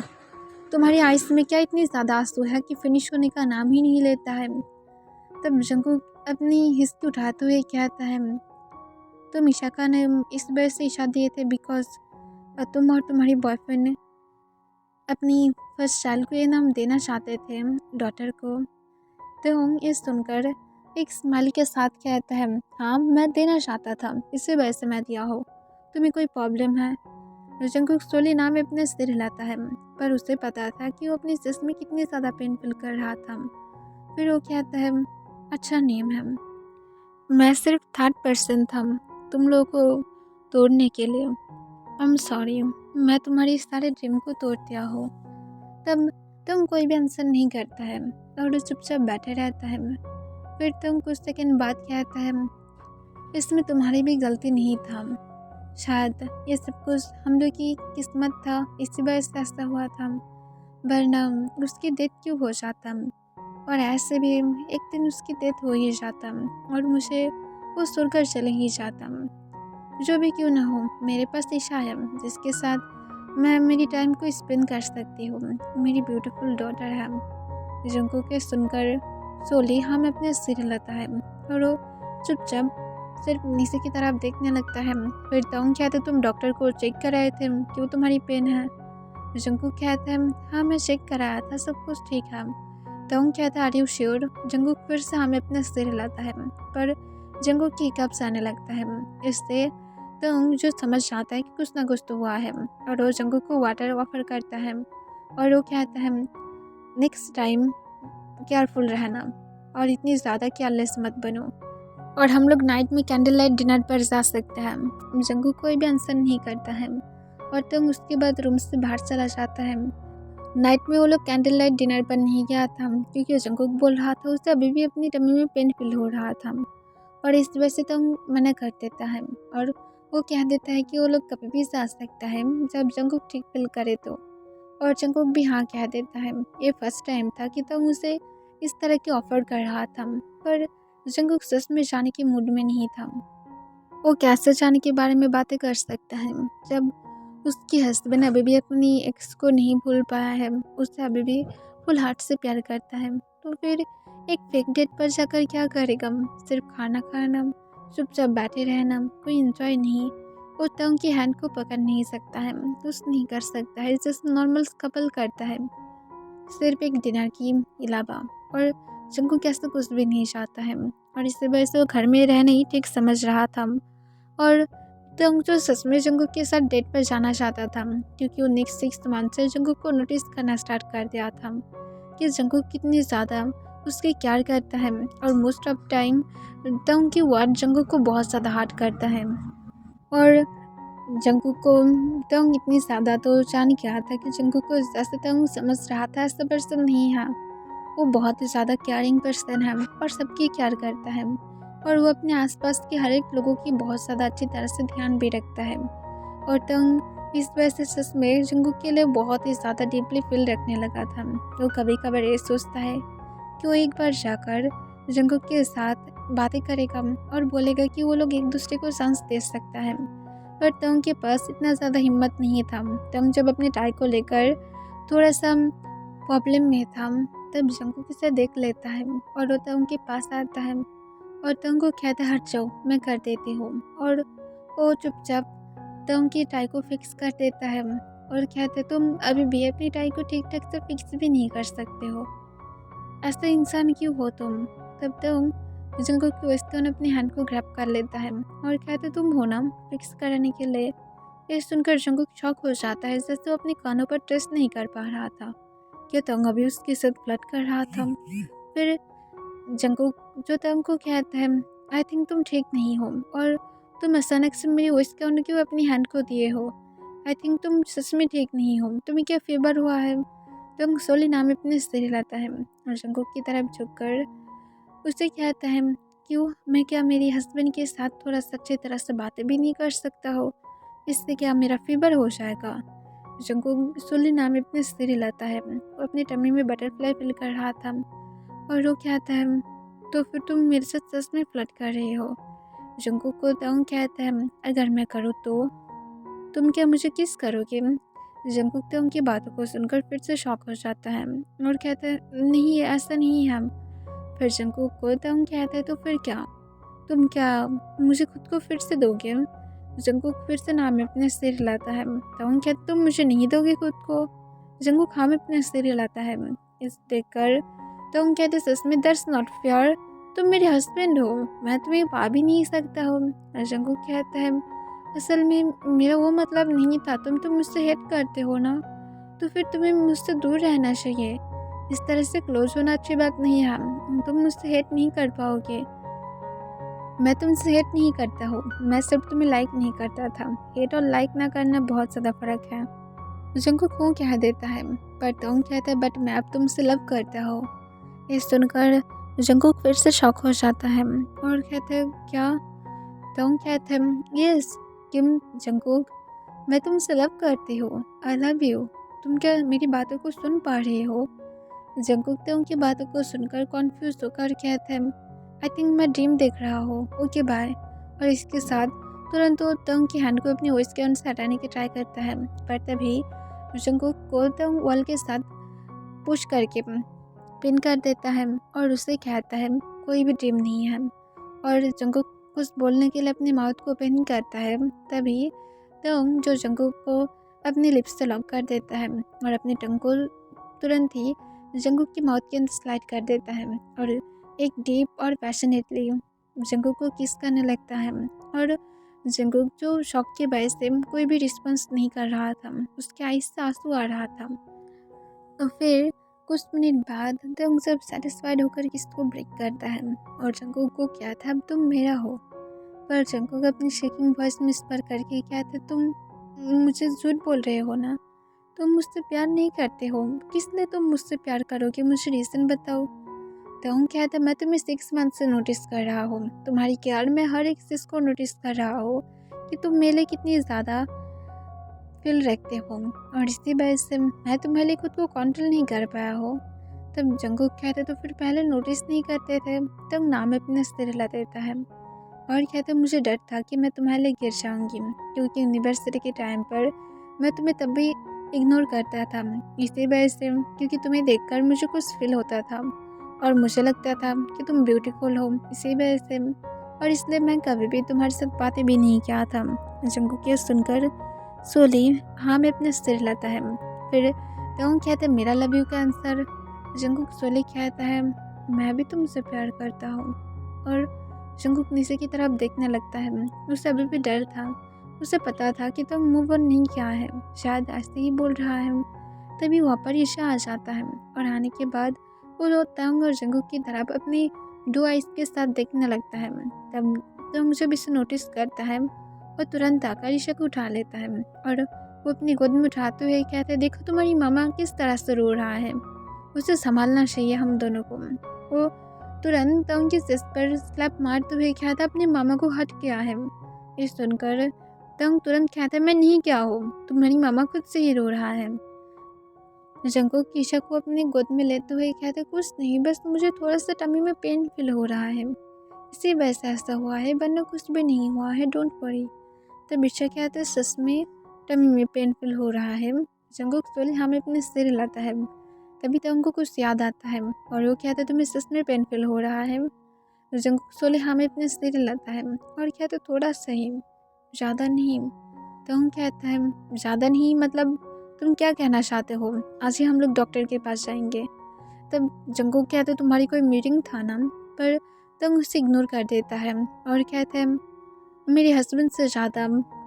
तुम्हारी आइस में क्या इतनी ज़्यादा आंसू है कि फिनिश होने का नाम ही नहीं लेता है। तब जंकुक अपनी हिचकी उठाते हुए कहता है, तुम इशाका ने इस वजह से इशा दिए थे बिकॉज तुम और तुम्हारी बॉयफ्रेंड अपनी फर्स्ट चाइल्ड को ये नाम देना चाहते थे, डॉटर को। तो ये सुनकर एक स्माइल के साथ कहता है, हाँ मैं देना चाहता था, इसी वजह से मैं दिया हो। तुम्हें कोई प्रॉब्लम है? जंकुक स्लोली नाम में अपने सिर हिलाता है, पर उसे पता था कि वो अपनी सिस में कितनी ज़्यादा पेन फील कर रहा था। फिर वो कहता है, अच्छा नेम है, मैं सिर्फ थर्ड पर्सन था तुम लोगों को तोड़ने के लिए। आई एम सॉरी, मैं तुम्हारी सारे ड्रीम को तोड़ दिया हो। तब तुम कोई भी आंसर नहीं करता है और वो चुपचाप बैठे रहता है। फिर तुम कुछ सेकंड बाद कहता है, इसमें तुम्हारी भी गलती नहीं था, शायद ये सब कुछ हम लोग की किस्मत था, इसी वजह से ऐसा हुआ था, वरना उसकी डेथ क्यों हो जाता। और ऐसे भी एक दिन उसकी डेथ हो ही जाता और मुझे वो छोड़कर चले ही जाता। जो भी क्यों ना हो, मेरे पास ईशा है जिसके साथ मैं मेरी टाइम को स्पेंड कर सकती हूँ, मेरी ब्यूटीफुल डॉटर है। जंकुक के सुनकर सोली हम अपने सिर हिलाता है और वो चुपचाप सिर्फ नीचे की तरफ देखने लगता है। फिर तोंग कहते, तुम डॉक्टर को चेक कराए थे, क्यों तुम्हारी पेन है? जंकुक कहता है, हाँ मैं चेक कराया था, सब कुछ ठीक है। तोंग कहता है, आर यू श्योर? जंकुक फिर से हमें अपने सिर हिलाता है, पर जंकुक की हिकअप्स आने लगता है। इससे तोंग जो समझ जाता है कि कुछ ना कुछ तो हुआ है और वो जंकुक को वाटर ऑफर करता है और वो कहता है, नेक्स्ट टाइम केयरफुल रहना और इतनी ज़्यादा केयरलेस मत बनो, और हम लोग नाइट में कैंडल लाइट डिनर पर जा सकते हैं। जंकुक कोई भी आंसर नहीं करता है और तोंग उसके बाद रूम से बाहर चला जाता है। नाइट में वो लोग कैंडल लाइट डिनर पर नहीं गया था क्योंकि जंकुक बोल रहा था उसे अभी भी अपनी टमी में पेन फील हो रहा था और इस वजह से तोंग मना कर देता है और वो कह देता है कि वो लोग कभी भी जा सकता है जब जंकुक ठीक फील करे तो। और जंकुक भी हाँ कह देता है। ये फर्स्ट टाइम था कि तोंग उसे इस तरह की ऑफर कर रहा था, पर जंकुक सच में जाने के मूड में नहीं था। वो कैसे जाने के बारे में बातें कर सकता है जब उसकी हस्बैंड अभी भी अपनी एक्स को नहीं भूल पाया है, उससे अभी भी फुल हार्ट से प्यार करता है। तो फिर एक फेक डेट पर जाकर क्या करेगा? सिर्फ खाना खाना, चुपचाप बैठे रहना, कोई एंजॉय नहीं। वो तोंग की हैंड को पकड़ नहीं सकता है, कुछ नहीं कर सकता है जैसे नॉर्मल कपल करता है, सिर्फ एक डिनर की अलावा। और जंकुक कैसे कुछ भी नहीं चाहता है और इस वजह से वो घर में रहना ही ठीक समझ रहा था। और तोंग जो सच में जंकुक के साथ डेट पर जाना चाहता था क्योंकि वो नेक्स्ट 6 मंथ से जंकुक को नोटिस करना स्टार्ट कर दिया था कि जंकुक कितनी ज़्यादा उसकी केयर करता है और मोस्ट ऑफ टाइम तोंग की वर्ड जंकुक को बहुत ज़्यादा हार्ट करता है। और जंकुक को तोंग इतनी ज़्यादा तो जान गया था कि जंकुक को जैसे तोंग समझ रहा था ऐसा पर्सन नहीं है। वो बहुत ही ज़्यादा केयरिंग पर्सन है और सबकी केयर करता है और वो अपने आसपास के हर एक लोगों की बहुत ज़्यादा अच्छी तरह से ध्यान भी रखता है। और तोंग इस वजह से सच में जंकुक के लिए बहुत ही ज़्यादा डीपली फील रखने लगा था। वो कभी कभार ये सोचता है कि वो एक बार जाकर जंकुक के साथ बातें करेगा और बोलेगा कि वो लोग एक दूसरे को चांस दे सकता है, पर तोंग के पास इतना ज़्यादा हिम्मत नहीं था। तोंग जब अपने टाई को लेकर थोड़ा सा प्रॉब्लम में था तब जंकुक उसे देख लेता है और वो तोंग के पास आता है और तोंग को कहता है, हट जाओ मैं कर देती हूँ। और वो चुपचाप तोंग की टाई को फिक्स कर देता है और कहते, तुम अभी भी अपनी टाई को ठीक ठाक से फिक्स भी नहीं कर सकते हो, ऐसा इंसान क्यों हो तुम? तब तोंग जंकुक की वजह से अपनी हैंड को ग्रैब कर लेता है और कहते, तुम हो ना फिक्स करने के लिए? ये सुनकर जंकुक शॉक हो जाता है जैसे वो अपने कानों पर ट्रस्ट नहीं कर पा रहा था कि तोंग अभी उसके साथ फ्लर्ट कर रहा था। फिर जंकुक जो तोंग को कहता है, आई थिंक तुम ठीक नहीं हो और तुम अचानक से मेरी वॉइस काउंट क्यों अपनी हैंड को दिए हो? आई थिंक तुम सच में ठीक नहीं हो, तुम्हें क्या फीवर हुआ है? तोंग सोली नाम अपने सिर हिलाता है और जंकुक की तरफ झुककर उसे कहता है, क्यों, मैं क्या मेरी हस्बैंड के साथ थोड़ा सा अच्छी तरह से बातें भी नहीं कर सकता हो? इससे क्या मेरा फीवर हो जाएगा? जंकुक सोली नाम अपने सिर हिलाता है, वो अपनी टमी में बटरफ्लाई फील कर रहा था और वो कहता है, तो फिर तुम मेरे साथ सच में फ्लर्ट कर रहे हो। जंगकुक को तंग कहता है, अगर मैं करूँ तो तुम क्या मुझे किस करोगे? जंगकुक तो उनकी बातों को सुनकर फिर से शॉक हो जाता है और कहता है, नहीं ऐसा नहीं है। फिर जंगकुक को तंग कहता है, तो फिर क्या? तुम क्या मुझे खुद को फिर से दोगे? जंगकुक फिर से नाम में अपने सिर हिलाता है। तंग कहता, तुम मुझे नहीं दोगे खुद को? जंगकुक हाँ में अपने सिर हिलाता है। इस देखकर तंग कहते, सच में दैट्स नॉट फेयर, तुम मेरे हस्बैंड हो, मैं तुम्हें पा भी नहीं सकता हूँ। जंगकुक कहता है, असल में मेरा वो मतलब नहीं था, तुम तो मुझसे हेट करते हो ना, तो फिर तुम्हें मुझसे दूर रहना चाहिए। इस तरह से क्लोज होना अच्छी बात नहीं है, तुम मुझसे हेट नहीं कर पाओगे। मैं तुमसे हेट नहीं करता हूँ, मैं सिर्फ तुम्हें लाइक नहीं करता था। हेट और लाइक ना करना बहुत ज़्यादा फ़र्क है। जंगकुक को कह देता है, पर तोंग कहता है, बट मैं अब तुमसे लव करता हूँ। ये सुनकर जंगकुक फिर से शॉक हो जाता है और कहता है, क्या? तोंग कहता है, यस किम जंगकुक, मैं तुमसे लव करती हूँ, आई लव यू। तुम क्या मेरी बातों को सुन पा रहे हो? जंगकुक तो उनकी बातों को सुनकर कॉन्फ्यूज होकर कहता है, आई थिंक मैं ड्रीम देख रहा हूँ, ओके बाय। और इसके साथ तुरंत वो तंग की हैंड को अपनी वॉइस के अनुसार हटाने की ट्राई करता है, पर तभी जंगकुक को तंग वॉल के साथ पुश करके पिन कर देता है और उसे कहता है, कोई भी ड्रीम नहीं है। और जंगकुक कुछ बोलने के लिए अपने माउथ को ओपन करता है, तभी तंग जो जंगकुक को अपने लिप्स से लॉक कर देता है और अपनी टंग को तुरंत ही जंगकुक की माउथ के अंदर स्लाइड कर देता है और एक डीप और पैशनेटली जंगकुक को किस करने लगता है। और जंगकुक जो शॉक की वजह से कोई भी रिस्पॉन्स नहीं कर रहा था, उसके आईज से आंसू आ रहा था। और फिर कुछ मिनट बाद तंग जब सेटिस्फाइड होकर किसको ब्रेक करता है और जंगकुक को क्या था, अब तुम मेरा हो। पर जंगकुक अपनी शेकिंग वॉइस में स्पर करके कहते, तुम मुझे झूठ बोल रहे हो ना, तुम मुझसे प्यार नहीं करते हो, किस लिए तुम मुझसे प्यार करोगे, मुझे रीज़न बताओ। तंग कहता, मैं तुम्हें 6 मंथ से नोटिस कर रहा हूँ, तुम्हारी केयर में हर एक चीज़ को नोटिस कर रहा हूँ कि तुम मेरे लिए कितनी ज़्यादा फील रखते हो, और इसी वजह से मैं तुम्हारे लिए खुद को कंट्रोल नहीं कर पाया हो। तब जंगकुक कहते, तो फिर पहले नोटिस नहीं करते थे। तब नाम अपने सिर हिला देता है और कहते, मुझे डर था कि मैं तुम्हारे लिए गिर जाऊंगी, क्योंकि यूनिवर्सिटी के टाइम पर मैं तुम्हें तब भी इग्नोर करता था, इसी वजह से क्योंकि तुम्हें देखकर मुझे कुछ फील होता था और मुझे लगता था कि तुम ब्यूटीफुल हो, इसी वजह से, और इसलिए मैं कभी भी तुम्हारे साथ बातें भी नहीं किया था। जंगकुक ये सुनकर सोली हाँ में अपने सिर हिलाता है। फिर तंग कहते, मेरा लव यू का आंसर। जंगकुक सोली कहता है, मैं भी तुमसे प्यार करता हूँ। और जंगकुक नीचे की तरफ देखने लगता है, उसे अभी भी डर था, उसे पता था कि तुम मूव ऑन नहीं किया है, शायद ऐसे ही बोल रहा है। तभी वहाँ पर ईशा आ जाता है और आने के बाद वो तंग और जंगकुक की तरफ अपनी 2 आइज के साथ देखने लगता है। तब तंग जब इसे नोटिस करता है वो तुरंत आकर ईशा को उठा लेता है और वो अपनी गोद में उठाते हुए कहते हैं, देखो तुम्हारी मामा किस तरह से रो रहा है, उसे संभालना चाहिए हम दोनों को। वो तुरंत उनकी चेस्ट पर स्लैप मारते हुए कहता, अपने मामा को हट गया है। ये सुनकर तंग तुरंत कहता है, मैं नहीं क्या हूँ, तुम्हारी मामा खुद से ही रो रहा है। जंगकुक ईशा को अपनी गोद में लेते हुए कहते, कुछ नहीं, बस मुझे थोड़ा सा टमी में पेन फील हो रहा है, इसी वजह से ऐसा हुआ है, वरना कुछ भी नहीं हुआ है, डोंट वरी। तब ईशा कहते, सच में टमी में पेन फील हो रहा है। जंगकुक सोले हमें अपने सिर हिलाता है। तभी तंग को कुछ याद आता है और वो कहता है, तुम्हें सच में पेन फील हो रहा है। जंगकुक सोले हमें अपने सिर हिलाता है और कहता, थोड़ा सही, ज़्यादा नहीं। तंग कहता है, ज़्यादा नहीं मतलब तुम क्या कहना चाहते हो, आज ही हम लोग डॉक्टर के पास जाएंगे। तब जंगकुक कहते, तुम्हारी कोई मीटिंग था ना, पर तंग उसे इग्नोर कर देता है और कहता है, मेरे हस्बैंड से ज़्यादा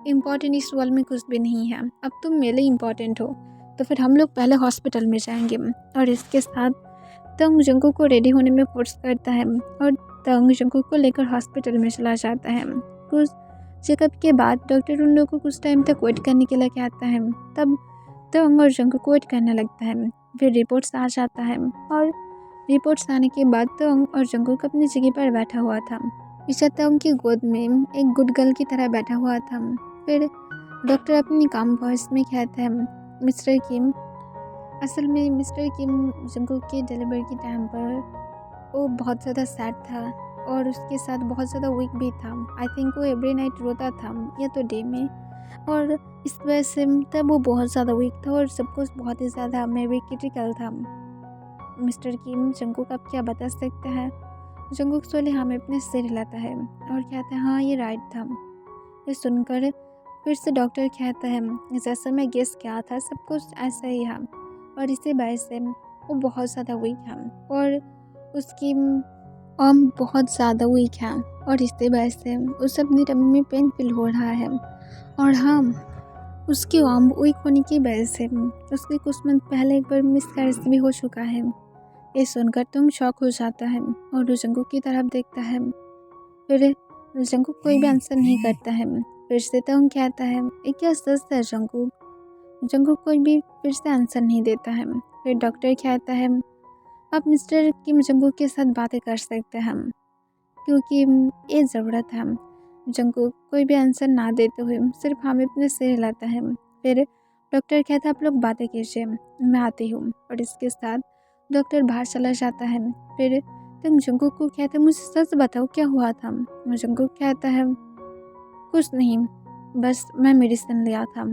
इम्पोर्टेंट इस वर्ल्ड में कुछ भी नहीं है, अब तुम मेरे लिए इम्पोर्टेंट हो, तो फिर हम लोग पहले हॉस्पिटल में जाएंगे। और इसके साथ तंग जंगकुक को रेडी होने में फोर्स करता है और तंग जंगकुक को लेकर हॉस्पिटल में चला जाता है। कुछ चेकअप के बाद डॉक्टर उन लोगों को कुछ टाइम तक वेट करने के लिए कहता है। तब तंग और जंगकुक वेट करने लगता है। फिर रिपोर्ट्स आ जाता है और रिपोर्ट्स आने के बाद तंग और जंगकुक अपनी जगह पर बैठा हुआ था। ईशा तंग की गोद में एक गुड गर्ल की तरह बैठा हुआ था। फिर डॉक्टर अपनी काम वॉइस में कहता है, मिस्टर किम, असल में मिस्टर किम जंगकुक के डिलीवरी के टाइम पर वो बहुत ज़्यादा सैड था और उसके साथ बहुत ज़्यादा वीक भी था। आई थिंक वो एवरी नाइट रोता था या तो डे में, और इस वजह से तब वो बहुत ज़्यादा वीक था और सब कुछ बहुत ही ज़्यादा मे बी क्रिटिकल था। मिस्टर किम जंगकुक आप क्या बता सकते हैं? जंगकुक सोले हमें अपने सिर हिलाता है और कहता है हाँ ये राइट था। ये सुनकर फिर से डॉक्टर कहता है जैसा मैं गेस किया था सब कुछ ऐसा ही है, और इसी वजह से वो बहुत ज़्यादा वीक है और उसकी आर्म बहुत ज़्यादा वीक है, और इसी वजह से उसे अपनी टमी में पेन फील हो रहा है। और हाँ, उसकी आर्म वीक होने की वजह से उसके कुछ मंथ पहले एक बार मिसकैरेज भी हो चुका है। ये सुनकर तुम शॉक हो जाता है और वो जंगकुक की तरफ देखता है। फिर जंगकुक कोई भी आंसर नहीं करता है। फिर से तुम कहता है ये क्या सच है जंगकुक? जंगकुक कोई भी फिर से आंसर नहीं देता है। फिर डॉक्टर कहता है आप मिस्टर किम जंगकुक के साथ बातें कर सकते हैं क्योंकि ये ज़रूरत है। जंगकुक कोई भी आंसर ना देते हुए सिर्फ हमें अपने सिर हिलाता है। फिर डॉक्टर कहता है आप लोग बातें कीजिए, मैं आती हूँ, और इसके साथ डॉक्टर बाहर चला जाता है। फिर तुम जंगकुक को कहते मुझे सच बताओ क्या हुआ था? जंगकुक कहता है कुछ नहीं, बस मैं मेडिसिन लिया था।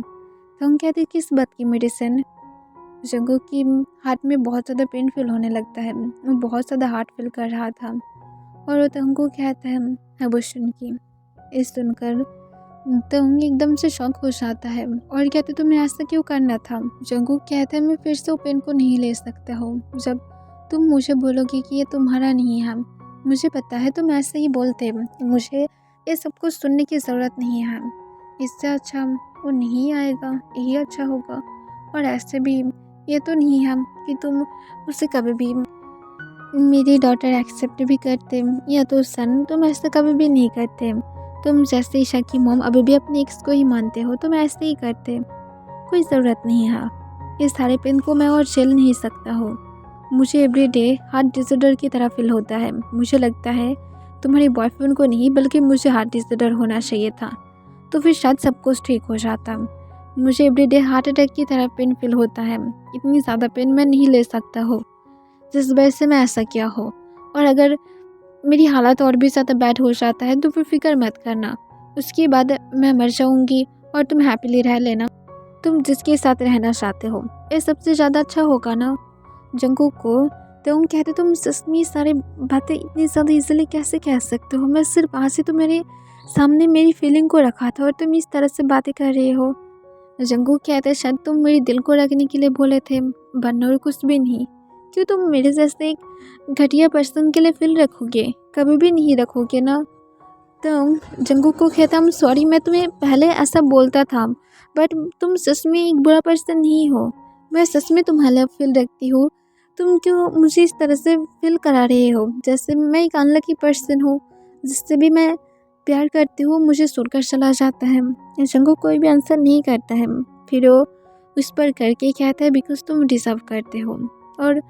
तुम कहते किस बात की मेडिसिन? जंगकुक की हार्ट में बहुत ज़्यादा पेन फील होने लगता है, वो बहुत ज़्यादा हार्ट फील कर रहा था, और वो तुमको कहता है वो सुन की। इस सुनकर तुम एकदम से शॉक हो जाता है और कहते तुम्हें ऐसा क्यों करना था? जंगकुक कहता है मैं फिर से वो पेन को नहीं ले सकता हूँ। जब तुम मुझे बोलोगे कि ये तुम्हारा नहीं है, मुझे पता है तुम ऐसे ही बोलते, मुझे ये सब कुछ सुनने की ज़रूरत नहीं है। इससे अच्छा वो नहीं आएगा, यही अच्छा होगा। और ऐसे भी ये तो नहीं है कि तुम उसे कभी भी मेरी डॉटर एक्सेप्ट भी करते, या तो सन तुम ऐसा कभी भी नहीं करते। तुम जैसे ईशा की मॉम अभी भी अपने एक्स को ही मानते हो, तुम ऐसे ही करते। कोई ज़रूरत नहीं है, इस सारे पेन को मैं और झेल नहीं सकता हूँ। मुझे एवरी डे हार्ट डिसऑर्डर की तरह फील होता है। मुझे लगता है तुम्हारे बॉयफ्रेंड को नहीं बल्कि मुझे हार्ट डिसऑर्डर होना चाहिए था, तो फिर शायद सब कुछ ठीक हो जाता। मुझे एवरी डे हार्ट अटैक की तरह पेन फील होता है। इतनी ज़्यादा पेन मैं नहीं ले सकता हूँ जिस वजह से मैं ऐसा किया हो। और अगर मेरी हालत और भी ज़्यादा बैड हो जाता है तो फिर फिक्र मत करना, उसके बाद मैं मर जाऊँगी और तुम हैप्पीली रह लेना, तुम जिसके साथ रहना चाहते हो, ये सबसे ज़्यादा अच्छा होगा ना। जंगकुक को तुम कहते तुम सच में सारी बातें इतनी ज़्यादा इजीली कैसे कह सकते हो? मैं सिर्फ आज ही तो मेरे सामने मेरी फीलिंग को रखा था और तुम इस तरह से बातें कर रहे हो। जंगकुक कहते शायद तुम मेरे दिल को रखने के लिए बोले थे, वरना और कुछ भी नहीं। क्यों तुम मेरे जैसे एक घटिया पर्सन के लिए फील रखोगे? कभी भी नहीं रखोगे ना। तो जंगकुक को कहता हूँ सॉरी, मैं तुम्हें पहले ऐसा बोलता था, बट तुम सच में एक बुरा पर्सन नहीं हो। मैं सच में तुम्हारे लिए फील रखती हूँ। तुम क्यों मुझे इस तरह से फील करा रहे हो जैसे मैं एक अनलकी पर्सन हूँ, जिससे भी मैं प्यार करती हूँ मुझे छोड़कर चला जाता है। जंगकुक कोई भी आंसर नहीं करता है। फिर वो उस पर करके कहता है बिकॉज तुम डिजर्व करते हो। और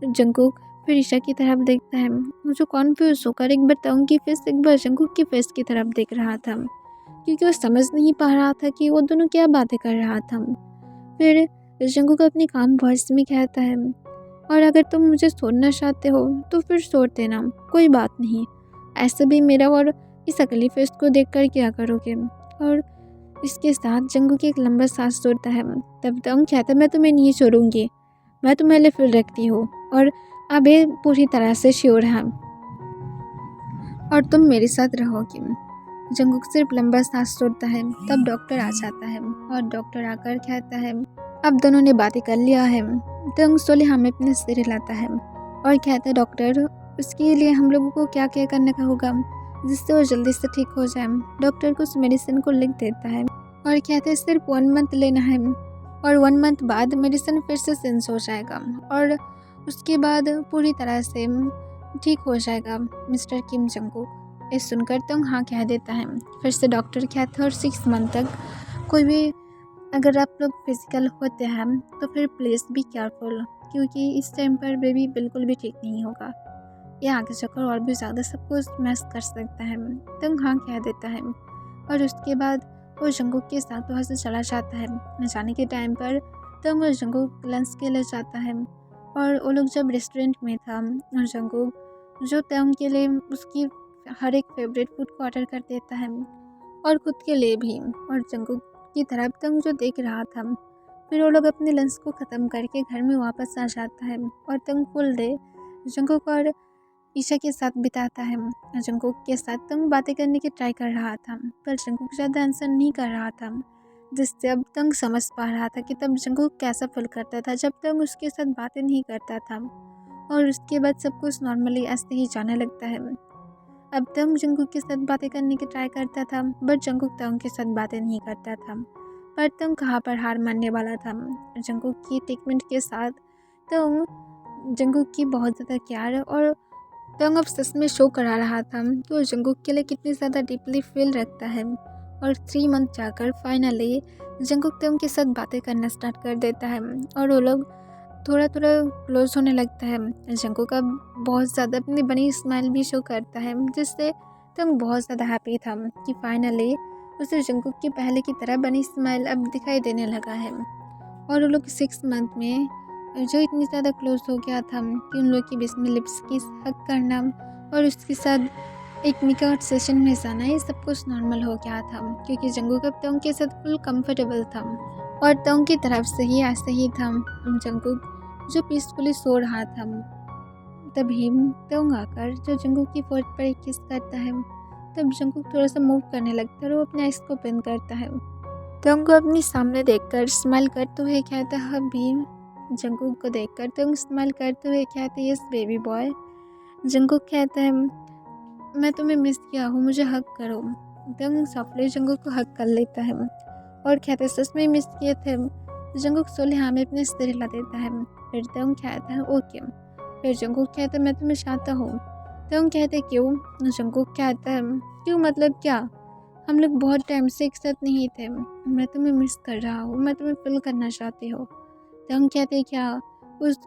जंगकुक फिर ईशा की तरफ देखता है। मुझे कॉन्फ्यूज होकर एक बार तंग की फेस एक बार जंगकुक की फेस की तरफ देख रहा था, क्योंकि वो समझ नहीं पा रहा था कि वो दोनों क्या बातें कर रहा था। फिर जंगकुक अपनी काम वॉइस में कहता है और अगर तुम मुझे छोड़ना चाहते हो तो फिर छोड़ देना, कोई बात नहीं। ऐसे भी मेरा और इस अगली फेस को देख कर क्या करोगे? और इसके साथ जंगकुक एक लंबा सांस छोड़ता है। तब तंग कहता है मैं तुम्हें नहीं छोड़ूंगी, मैं तुम्हें लिए फील रखती हूँ और अब ये पूरी तरह से श्योर है और तुम मेरे साथ रहोगी। जंगकुक सिर्फ लंबा सांस छोड़ता है। तब डॉक्टर आ जाता है और डॉक्टर आकर कहता है अब दोनों ने बातें कर लिया है। तंग सोले हमें अपने सिर हिलाता है और कहता है डॉक्टर उसके लिए हम लोगों को क्या क्या करने का होगा जिससे वो जल्दी से ठीक हो जाए। डॉक्टर कुछ मेडिसिन को लिख देता है और कहते हैं सिर्फ 1 मंथ लेना है और 1 मंथ बाद मेडिसिन फिर से सेंस हो जाएगा और उसके बाद पूरी तरह से ठीक हो जाएगा मिस्टर किम जंगकुक। ये सुनकर तो हाँ कह देता है। फिर से डॉक्टर कहता है और 6 मंथ तक कोई भी अगर आप लोग फिजिकल होते हैं तो फिर प्लीज़ बी केयरफुल, क्योंकि इस टाइम पर बेबी बिल्कुल भी ठीक नहीं होगा, ये आगे चलकर और भी ज़्यादा सब कुछ मैस कर सकता है। तो हाँ कह देता है और उसके बाद वो जंगकुक के साथ वहाँ से चला जाता है। जाने के टाइम पर तो वो जंगकुक लंच के लिए जाता है और वो लोग जब रेस्टोरेंट में था और जंगकुक जो तंग के लिए उसकी हर एक फेवरेट फूड को ऑर्डर कर देता है और खुद के लिए भी। और जंगकुक की तरफ तंग जो देख रहा था, फिर वो लोग अपने लंच को ख़त्म करके घर में वापस आ जाता है और तंग फुल डे जंगकुक और ईशा के साथ बिताता है। जंगकुक के साथ तंग बातें करने की ट्राई कर रहा था, पर जंगकुक ज़्यादा आंसर नहीं कर रहा था, जिससे अब तंग समझ पा रहा था कि तब जंगकुक कैसा फील करता था जब तंग उसके साथ बातें नहीं करता था। और उसके बाद सब कुछ नॉर्मली ऐसे ही जाने लगता है। अब तंग जंगकुक के साथ बातें करने की ट्राई करता था, बट जंगकुक तंग के साथ बातें नहीं करता था। पर तंग कहाँ पर हार मानने वाला था। जंगकुक की ट्रीटमेंट के साथ तंग जंगकुक की बहुत ज़्यादा केयर और तंग अब सच में शो करा रहा था कि वो जंगकुक के लिए कितनी ज़्यादा डीपली फील रखता है। और 3 मंथ जाकर फाइनली जंगकुक तंग के साथ बातें करना स्टार्ट कर देता है और वो लोग थोड़ा थोड़ा क्लोज होने लगता है। जंगकुक अब बहुत ज़्यादा अपनी बनी स्माइल भी शो करता है, जिससे तंग बहुत ज़्यादा हैप्पी था कि फाइनली उसे जंगकुक की पहले की तरह बनी स्माइल अब दिखाई देने लगा है। और वो लोग 6 मंथ में जो इतनी ज़्यादा क्लोज हो गया था कि उन लोग के बीच में लिप्स किस हक करना और उसके साथ एक मेकआउट सेशन में जाना, ये सब कुछ नॉर्मल हो गया था क्योंकि जंगकुक अब तंग के साथ फुल कंफर्टेबल था। और तंग की तरफ से ही ऐसे ही था। जंगकुक जो पीसफुली सो रहा था, तभी तंग आकर जो जंगकुक की फोर्थ पर एक किस करता है। तब जंगकुक थोड़ा सा मूव करने लगता है और वो अपने आइज को बंद करता है। तंग को अपनी सामने देखकर स्माइल करते हुए कहता है भी। जंगकुक को देखकर तंग स्माइल करते हुए कहते है, यस बेबी बॉय। जंगकुक कहता है, मैं तुम्हें मिस किया हूँ, मुझे हक करो। तंग सॉफ्टली जंगकुक को हक कर लेता है और कहते है, सच में मिस किए थे। जंगकुक सोले हाँ में अपने सिर हिला देता है। फिर तंग कहता है ओके। फिर जंगकुक कहता है, मैं तुम्हें चाहता हूँ। तंग कहते क्यों? जंगकुक कहता है, क्यों मतलब क्या? हम लोग बहुत टाइम से एक साथ नहीं थे, मैं तुम्हें मिस कर रहा हूँ, मैं तुम्हें फील करना चाहती हूँ। तंग कहते क्या उस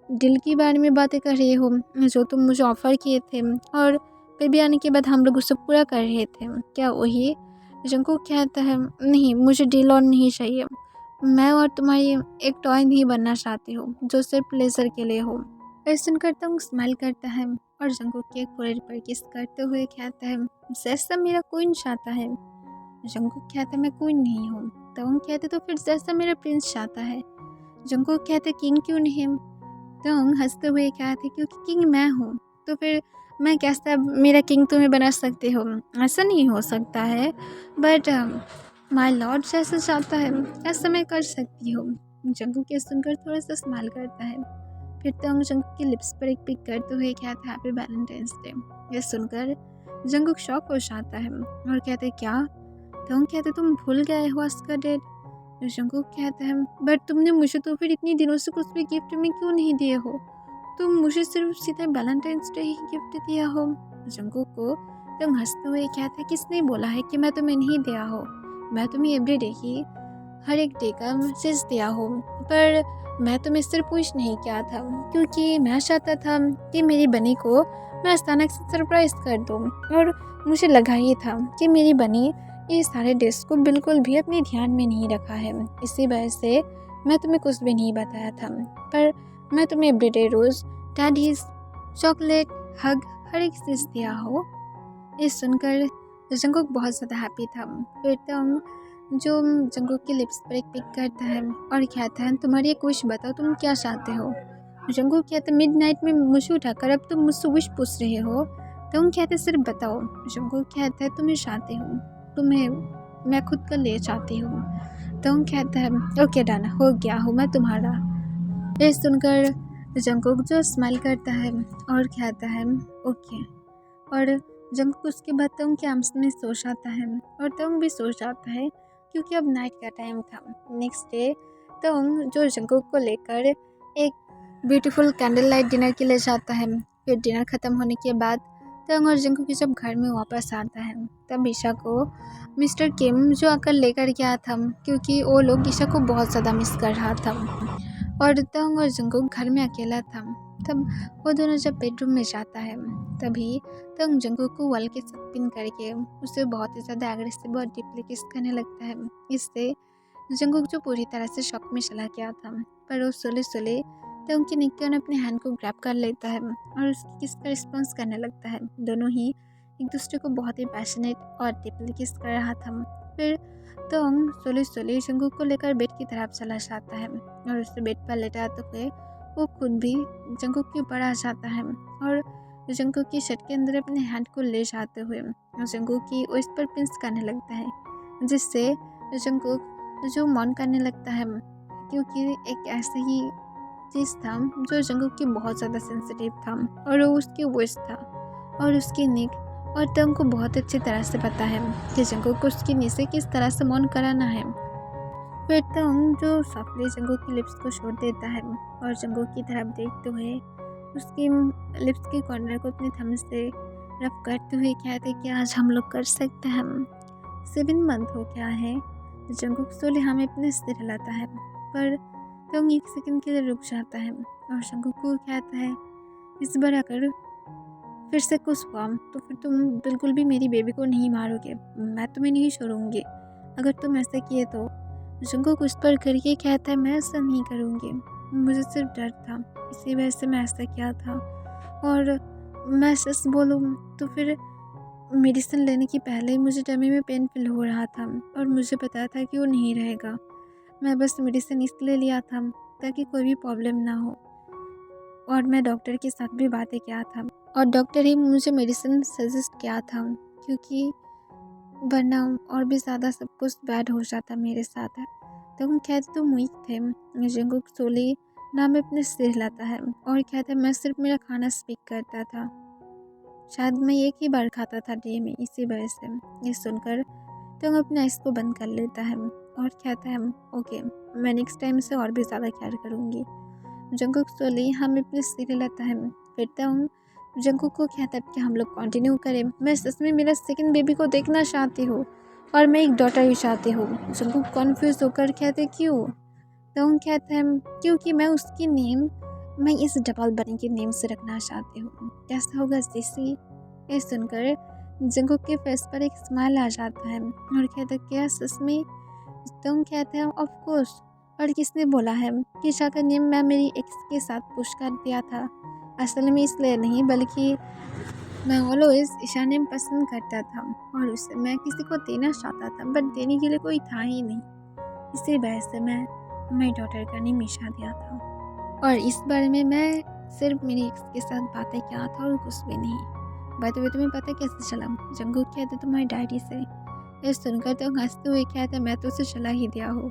दिल के बारे में बातें कर रहे हो जो तुम मुझे ऑफ़र किए थे और बेबी आने के बाद हम लोग उससे पूरा कर रहे थे, क्या वही? जंगकुक कहता है, नहीं, मुझे डील और नहीं चाहिए। मैं और तुम्हारी एक टॉय नहीं बनना चाहती हूँ जो सिर्फ प्लेजर के लिए हो। ऐसा सुनकर तंग स्माइल करता है और जंगकुक के फोrehead पर किस करते हुए कहता है, जैसा मेरा क्वीन चाहता है। जंगकुक कहता है, मैं क्वीन नहीं हूँ। तंग कहते तो फिर जैसा मेरा प्रिंस चाहता है। जंगकुक कहते किंग क्यों नहीं? तंग हंसते हुए कहते क्योंकि किंग मैं हूँ, तो फिर मैं कैसा मेरा किंग तुम्हें बना सकते हो? ऐसा नहीं हो सकता है, बट माय लॉर्ड जैसा चाहता है ऐसा मैं कर सकती हूँ। जंगकुक ये सुनकर थोड़ा सा स्माइल करता है। फिर तंग जंगकुक के लिप्स पर एक पिक करते हुए कहता है, हैप्पी वैलेंटाइंस डे। यह सुनकर जंगकुक शॉक हो जाता है और कहते क्या? तंग कहते तुम भूल गए हो आज का डेट? जंगकुक कहता है, बट तुमने मुझे तो फिर इतनी दिनों से कुछ भी गिफ्ट में क्यों नहीं दिए हो? तुम मुझे सिर्फ सीधे वैलेंटाइंस डे ही गिफ्ट दिया हो। जंगकुक को तंग हंसते हुए कहता है, किसने बोला है कि मैं तुम्हें नहीं दिया हो? मैं तुम्हें एवरीडे ही हर एक डे का मैसेज दिया हो, पर मैं तुम्हें सिर्फ पूछ नहीं किया था क्योंकि मैं चाहता था कि मेरी बनी को मैं अचानक से सरप्राइज कर दूँ। और मुझे लगा ही था कि मेरी बनी ये सारे डिश को बिल्कुल भी अपने ध्यान में नहीं रखा है, इसी वजह से मैं तुम्हें कुछ भी नहीं बताया था। पर मैं तुम्हें एवरीडे रोज़ डैडीज चॉकलेट हग हर एक चीज़ दिया हो। ये सुनकर जंगकुक बहुत ज़्यादा हैप्पी था। फिर तंग जो जंगकुक के लिप्स पर एक पिक करता है और कहता है, तुम्हारी एक विश बताओ, तुम क्या चाहते हो? जंगकुक कहता है, मिडनाइट में मुझे उठाकर अब तुम मुझसे विश पूछ रहे हो? तंग कहते सिर्फ बताओ। जंगकुक कहता है, तुम्हें चाहती हूँ, तुम्हें मैं खुद का ले चाहती हूँ। तंग कहता है, ओके डन, हो गया हूँ मैं तुम्हारा। ये सुनकर जंगकुक जो स्माइल करता है और कहता है ओके। और जंगकुक उसके बाद तंग के आर्म्स में सो जाता है और तंग भी सो जाता है क्योंकि अब नाइट का टाइम था। नेक्स्ट डे तंग जो जंगकुक को लेकर एक ब्यूटीफुल कैंडल लाइट डिनर के लिए जाता है। फिर डिनर ख़त्म होने के बाद तंग और जंगकुक जब घर में वापस आता है, तब ईशा को मिस्टर किम जो आकर लेकर गया था क्योंकि वो लोग ईशा को बहुत ज़्यादा मिस कर रहा था। और तंग और जंगकुक घर में अकेला था। तब वो दोनों जब बेडरूम में जाता है, तभी तंग जंगकुक को वॉल के साथ पिन करके उसे बहुत ही ज़्यादा एग्रेसिव और डीपली किस करने लगता है। इससे जंगकुक जो पूरी तरह से शॉक में चला गया था, पर वो सोले सोले तो उनकी निक्योन अपने हैंड को ग्रैब कर लेता है और उसकी किस का रिस्पॉन्स करने लगता है। दोनों ही एक दूसरे को बहुत ही पैशनेट और डीपली किस कर रहा था। फिर तोंग सोली सोली जंगकुक को लेकर बेड की तरफ चला जाता है और उसे बेड पर लेटाते हुए वो खुद भी जंगकुक के ऊपर आ जाता है और जंगकुक की शर्ट के अंदर अपने हैंड को ले जाते हुए जंगकुक की वेस्ट पर पिंच करने लगता है, जिससे जंगकुक जो मौन करने लगता है, क्योंकि एक ऐसे ही चीज़ था जो जंगकुक की बहुत ज़्यादा सेंसिटिव था और वो उसकी वॉइस था और उसकी निक और तंग को बहुत अच्छी तरह से पता है कि जंगकुक को उसकी नी से किस तरह से मौन कराना है। फिर तंग जो सॉफ्टली जंगकुक की लिप्स को छोड़ देता है और जंगकुक की तरफ देखते हुए उसकी लिप्स के कॉर्नर को अपने थंब से रफ करते हुए कहते कि आज हम लोग कर सकते हैं। 7 मंथ हो गया है। जंगकुक सोले हमें अपने सिर हिलाता है पर तंग एक सेकंड के लिए रुक जाता है और जंगकुक को कहता है इस बार अगर फिर से कुछ हुआ तो फिर तुम बिल्कुल भी मेरी बेबी को नहीं मारोगे, मैं तुम्हें नहीं छोड़ूंगी अगर तुम ऐसा किए तो। जंगकुक उस पर करके कहता है मैं ऐसा नहीं करूँगी, मुझे सिर्फ डर था इसी वजह से मैं ऐसा किया था और मैं सच बोलूँ तो फिर मेडिसिन लेने की पहले ही मुझे टमी में पेन फील हो रहा था और मुझे पता था कि वो नहीं रहेगा। मैं बस मेडिसिन इसलिए लिया था ताकि कोई भी प्रॉब्लम ना हो और मैं डॉक्टर के साथ भी बातें किया था और डॉक्टर ही मुझे मेडिसिन सजेस्ट किया था क्योंकि वरना और भी ज़्यादा सब कुछ बैड हो जाता मेरे साथ। तो हम कहते तो वीक थे। जंगकुक सोली नाम अपने सिर हिलाता है और कहता है मैं सिर्फ मेरा खाना स्पीक करता था, शायद मैं एक ही बार खाता था डे में, इसी वजह से। ये सुनकर तो अपने आइस को बंद कर लेता है और कहता है ओके मैं नेक्स्ट टाइम से और भी ज़्यादा केयर करूँगी। जंगकुक सोली हम अपने सिर हिलाता है। फिर तो जंगकुक को कहता है कि हम लोग कंटिन्यू करें, मैं सच में मेरा सेकंड बेबी को देखना चाहती हूँ और मैं एक डॉटर भी चाहती हूँ। जंगकुक कन्फ्यूज होकर कहते क्यों? तो हम कहते हैं क्योंकि मैं उसकी नेम मैं इस डबल बनी के नेम से रखना चाहती हूँ, कैसा होगा जिसी? ये सुनकर जंगकुक के फेस पर एक स्माइल आ जाता है और कहता है क्या सच में? तो हम कहते हैं ऑफ कोर्स, और किसने बोला है कि ईशा का नेम मैं मेरी एक्स के साथ पुश कर दिया था? असल में इसलिए नहीं बल्कि मैं ऑलवेज ईशा नेम पसंद करता था और उसे मैं किसी को देना चाहता था बट देने के लिए कोई था ही नहीं, इसी वजह से मैं मेरी डॉटर का नेम ईशा दिया था और इस बारे में मैं सिर्फ मेरी एक्स के साथ बातें किया था और कुछ भी नहीं। बात हुई तुम्हें पता कैसे चला? जंगकुक कहते तुम्हारी डायरी से। ये सुनकर तो हंसते हुए कहते मैं तो उसे चला ही दिया हो।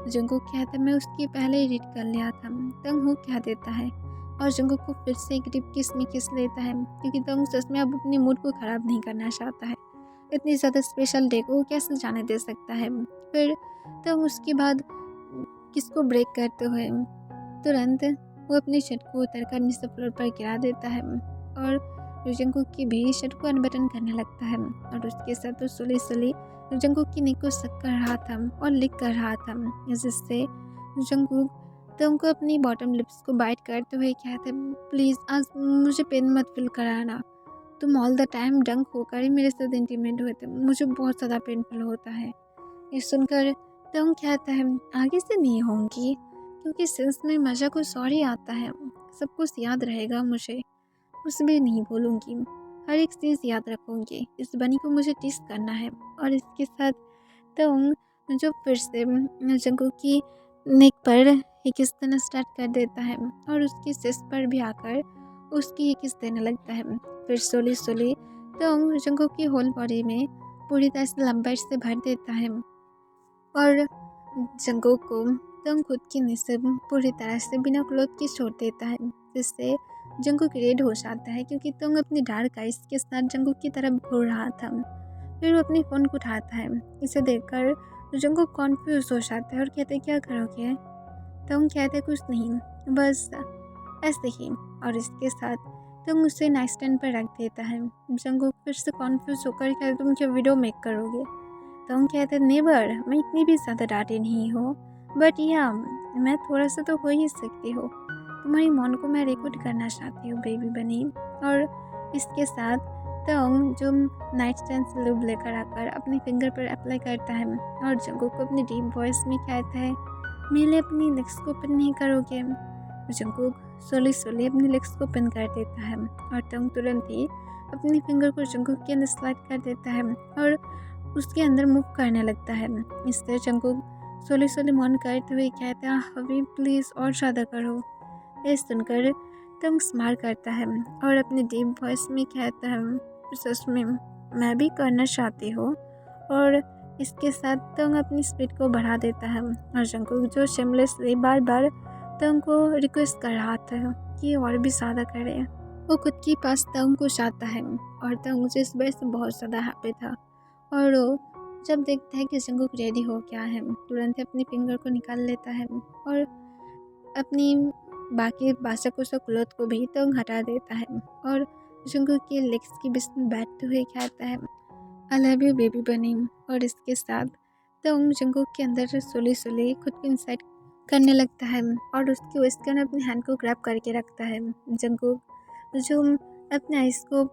जंगकुक कहता मैं उसकी पहले ही रीड कर लिया था। तंग हुक कह देता है और जंगकुक को फिर से एक डीप किस में किस लेता है क्योंकि तंग सच में अब अपने मूड को ख़राब नहीं करना चाहता है। इतनी ज़्यादा स्पेशल डे को वो कैसे जाने दे सकता है। फिर तंग उसके बाद किसको ब्रेक करते हुए तुरंत वो अपनी शर्ट को उतर कर नीचे फ्लोर पर गिरा देता है और जंगकुक की भी शर्ट को अनबटन करने लगता है और उसके साथ वो सुली सुली जंगकुक की नेक को सक कर रहा था और लिक कर रहा था, जिससे जंगकुक तो उनको अपनी बॉटम लिप्स को बाइट करते हुए कहते प्लीज़ आज मुझे पेन मत फील कराना, तुम ऑल द टाइम डंक होकर ही मेरे साथ इंटीमेट हुए थे, मुझे बहुत ज़्यादा पेनफुल होता है। ये सुनकर तो कहता है आगे से नहीं होंगी क्योंकि सेंस में मज़ा कुछ और ही आता है, सब कुछ याद रहेगा मुझे, कुछ भी नहीं भूलूंगी, हर एक चीज़ याद रखूंगी, इस बनी को मुझे टेस्ट करना है। और इसके साथ तो जो फिर से जंगकुक की नेक पर एक किस देना स्टार्ट कर देता है और उसकी सिस पर भी आकर उसकी एक किस देने लगता है। फिर सोली सोली तो जंगकुक की होल बॉडी में पूरी तरह से लंबाई से भर देता है और जंगकुक को तंग खुद की निसब पूरी तरह से बिना क्लोथ के छोड़ देता है, जिससे जंगकुक रेड हो जाता है क्योंकि तंग अपनी डार्क आइज के साथ जंगकुक की तरफ घूर रहा था। फिर वो अपनी फ़ोन को उठाता है, इसे देखकर जंगकुक कॉन्फ्यूज हो जाता है और कहते हैं क्या करोगे? तंग कहते कुछ नहीं, बस ऐसे ही, और इसके साथ तंग उसे नाइट स्टैंड पर रख देता है। जंगकुक फिर से कॉन्फ्यूज होकर कहते तुम क्या वीडियो मेक करोगे? तो हम कहते नेवर, मैं इतनी भी ज़्यादा डांटे नहीं हो, बट या मैं थोड़ा सा तो हो ही सकती हो, तुम्हारी मौन को मैं रिकॉर्ड करना चाहती हूँ बेबी बनी। और इसके साथ तो जो नाइट स्टैंड से लूब लेकर आकर अपने फिंगर पर अप्लाई करता है और जंगकुक को अपनी डीप वॉइस में कहता है मेरे अपनी लेग्स को ओपन नहीं करोगे? जंगकुक स्लोली स्लोली अपने लेग्स को ओपन कर देता है और तंग तुरंत ही अपनी फिंगर को जंगकुक के अंदर स्लाइड कर देता है और उसके अंदर मूव करने लगता है। इस तरह जंगकुक स्लोली स्लोली मौन करते हुए कहता है, हबीब प्लीज़ और ज़्यादा करो। ये सुनकर तंग स्माइल करता है और अपने डीप वॉइस में कहता है, सच में मैं भी करना चाहती हूँ। और इसके साथ तंग अपनी स्पीड को बढ़ा देता है और जंगकुक जो शेमलेसली बार बार तंग को रिक्वेस्ट कर रहा था कि और भी ज़्यादा करे, वो खुद के पास तंग को चाहता है और तंग जिस वजह से बहुत ज़्यादा हैप्पी था। और वो जब देखता है कि जंगकुक रेडी हो गया है, तुरंत अपनी फिंगर को निकाल लेता है और अपनी बाकी बासा कुसा क्लोथ को भी तंग हटा देता है और जंगकुक के लेग्स के बीच में बैठते हुए कहता है, आई लव यू बेबी बनी। और इसके साथ तंग जंगकुक के अंदर सोली सोली खुद को इंसाइड करने लगता है और उसकी वेस्ट के अंदर अपने हैंड को ग्रैब करके रखता है। जंगकुक जो अपने आइज़ को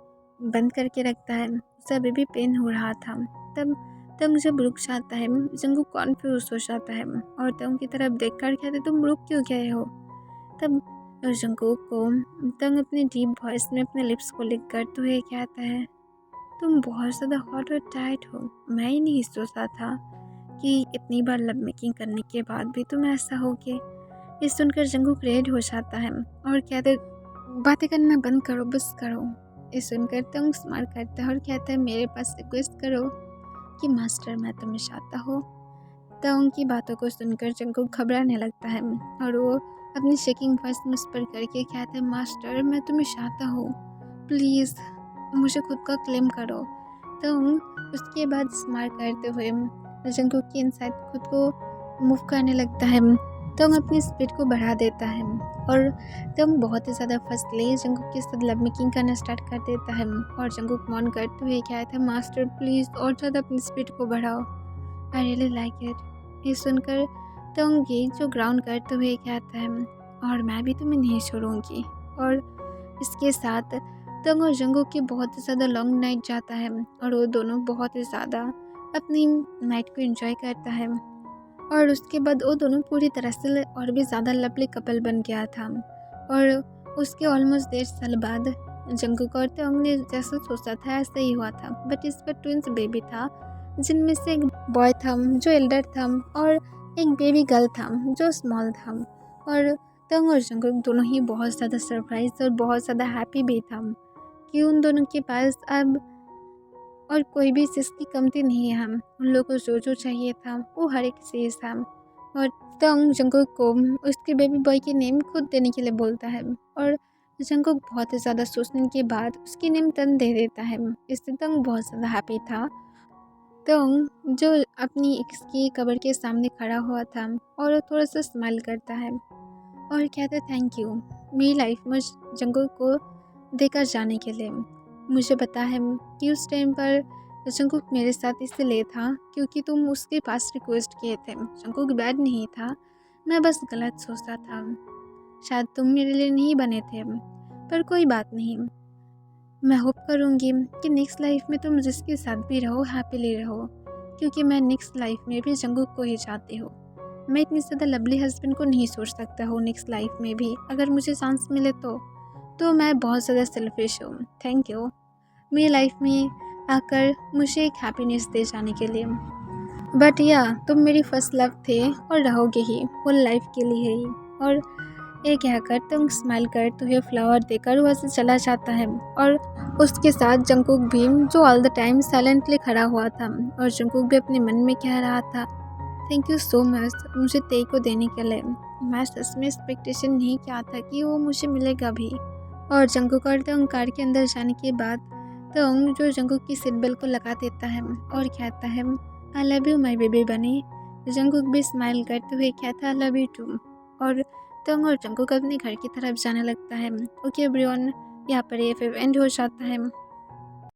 बंद करके रखता है, उसे अभी भी पेन हो रहा था। तब तंग जब रुक जाता है, जंगकुक कॉन्फ्यूज हो जाता है और तंग की तरफ देख कर कहते, तुम रुक क्यों गए हो। तब जंगकुक को तंग अपने डीप वॉइस में अपने लिप्स को लिक करते हुए कहता है, तुम बहुत ज़्यादा हॉट और टाइट हो। मैं ही नहीं सोचा था कि इतनी बार लव मेकिंग करने के बाद भी तुम ऐसा होगे। ये सुनकर जंगकुक रेड हो जाता है और कहते, बातें करना बंद करो, बस करो। ये सुनकर तंग स्माइल करता है और कहता है, मेरे पास रिक्वेस्ट करो कि मास्टर मैं तुम्हें चाहता हूँ। तंग की बातों को सुनकर जंगकुक घबराने लगता है और वो अपनी शेकिंग वॉइस में उस पर करके कहता है, मास्टर मैं तुम्हें चाहता हूँ, प्लीज़ मुझे खुद का क्लेम करो। तंग उसके बाद स्माइल करते हुए जंगकुक की इनसाइड खुद को मूव करने लगता है। तंग अपनी स्पीड को बढ़ा देता है और तंग बहुत ही ज़्यादा फर्स्टली जंगकुक के साथ लव मेकिंग करना स्टार्ट कर देता है और जंगकुक मौन करते हुए कहता है, मास्टर प्लीज़ और ज़्यादा अपनी स्पीड को बढ़ाओ, आई रियली लाइक इट। ये सुनकर तंग ये जो ग्राउंड करते हुए कहता है, और मैं भी तुम्हें नहीं छोड़ूंगी। और इसके साथ तंग और जंगकुक की बहुत ही ज़्यादा लॉन्ग नाइट जाता है और वो दोनों बहुत ही ज़्यादा अपनी नाइट को एंजॉय करता है और उसके बाद वो दोनों पूरी तरह से और भी ज़्यादा लवली कपल बन गया था। और उसके ऑलमोस्ट 1.5 साल बाद जंगकुक और तंग ने जैसा सोचा था ऐसा ही हुआ था, बट इस पर ट्विंस बेबी था, जिनमें से एक बॉय था जो एल्डर था और एक बेबी गर्ल था जो स्मॉल था। और तंग और जंगकुक दोनों ही बहुत ज़्यादा सरप्राइज और बहुत ज़्यादा हैप्पी भी था कि उन दोनों के पास अब और कोई भी चीज़ की कमती नहीं है। उन लोगों को जो जो चाहिए था वो हर एक चीज़ था। और तंग जंगकुक को उसके बेबी बॉय के नेम खुद देने के लिए बोलता है और जंगकुक बहुत ही ज़्यादा सोचने के बाद उसकी नेम तंग दे देता है। इससे तंग बहुत ज़्यादा हैप्पी था। तंग जो अपनी एक्स की कब्र के सामने खड़ा हुआ था और वो थोड़ा सा स्माइल करता है और कहता है, थैंक यू मेरी लाइफ में जंगकुक को देकर जाने के लिए। मुझे पता है कि उस टाइम पर जंगकुक मेरे साथ इसलिए था क्योंकि तुम उसके पास रिक्वेस्ट किए थे। जंगकुक बैड नहीं था, मैं बस गलत सोचता था। शायद तुम मेरे लिए नहीं बने थे, पर कोई बात नहीं। मैं होप करूँगी कि नेक्स्ट लाइफ में तुम जिसके साथ भी रहो हैप्पीली रहो, क्योंकि मैं नेक्स्ट लाइफ में भी जंगकुक को ही चाहती हूँ। मैं इतनी ज़्यादा लवली हस्बैंड को नहीं सोच सकता हूँ नेक्स्ट लाइफ में भी, अगर मुझे चांस मिले तो मैं बहुत ज़्यादा सेल्फिश हूँ। थैंक यू मेरी लाइफ में आकर मुझे एक हैप्पीनेस दे जाने के लिए। बट या तुम मेरी फर्स्ट लव थे और रहोगे ही फुल लाइफ के लिए ही। और ये कहकर तुम स्माइल करते हुए फ्लावर देकर वहाँ से चला जाता है और उसके साथ जंगकुक भी जो ऑल द टाइम साइलेंटली खड़ा हुआ था। और जंगकुक भी अपने मन में कह रहा था, थैंक यू सो मच मुझे ते को देने के लिए। मैं सच में एक्सपेक्टेशन नहीं किया था कि वो मुझे मिलेगा भी। और जंगकुक और तंग कार के अंदर जाने के बाद तंग जो जंगकुक की सीट बेल्ट को लगा देता है और कहता है, I love you my baby बनी। जंगकुक भी स्माइल करते हुए कहता है, आई लव यू टू। और तंग और जंगकुक अपने घर की तरफ जाने लगता है। ओके एवरीवन, यहाँ पर ये फिर एंड हो जाता है।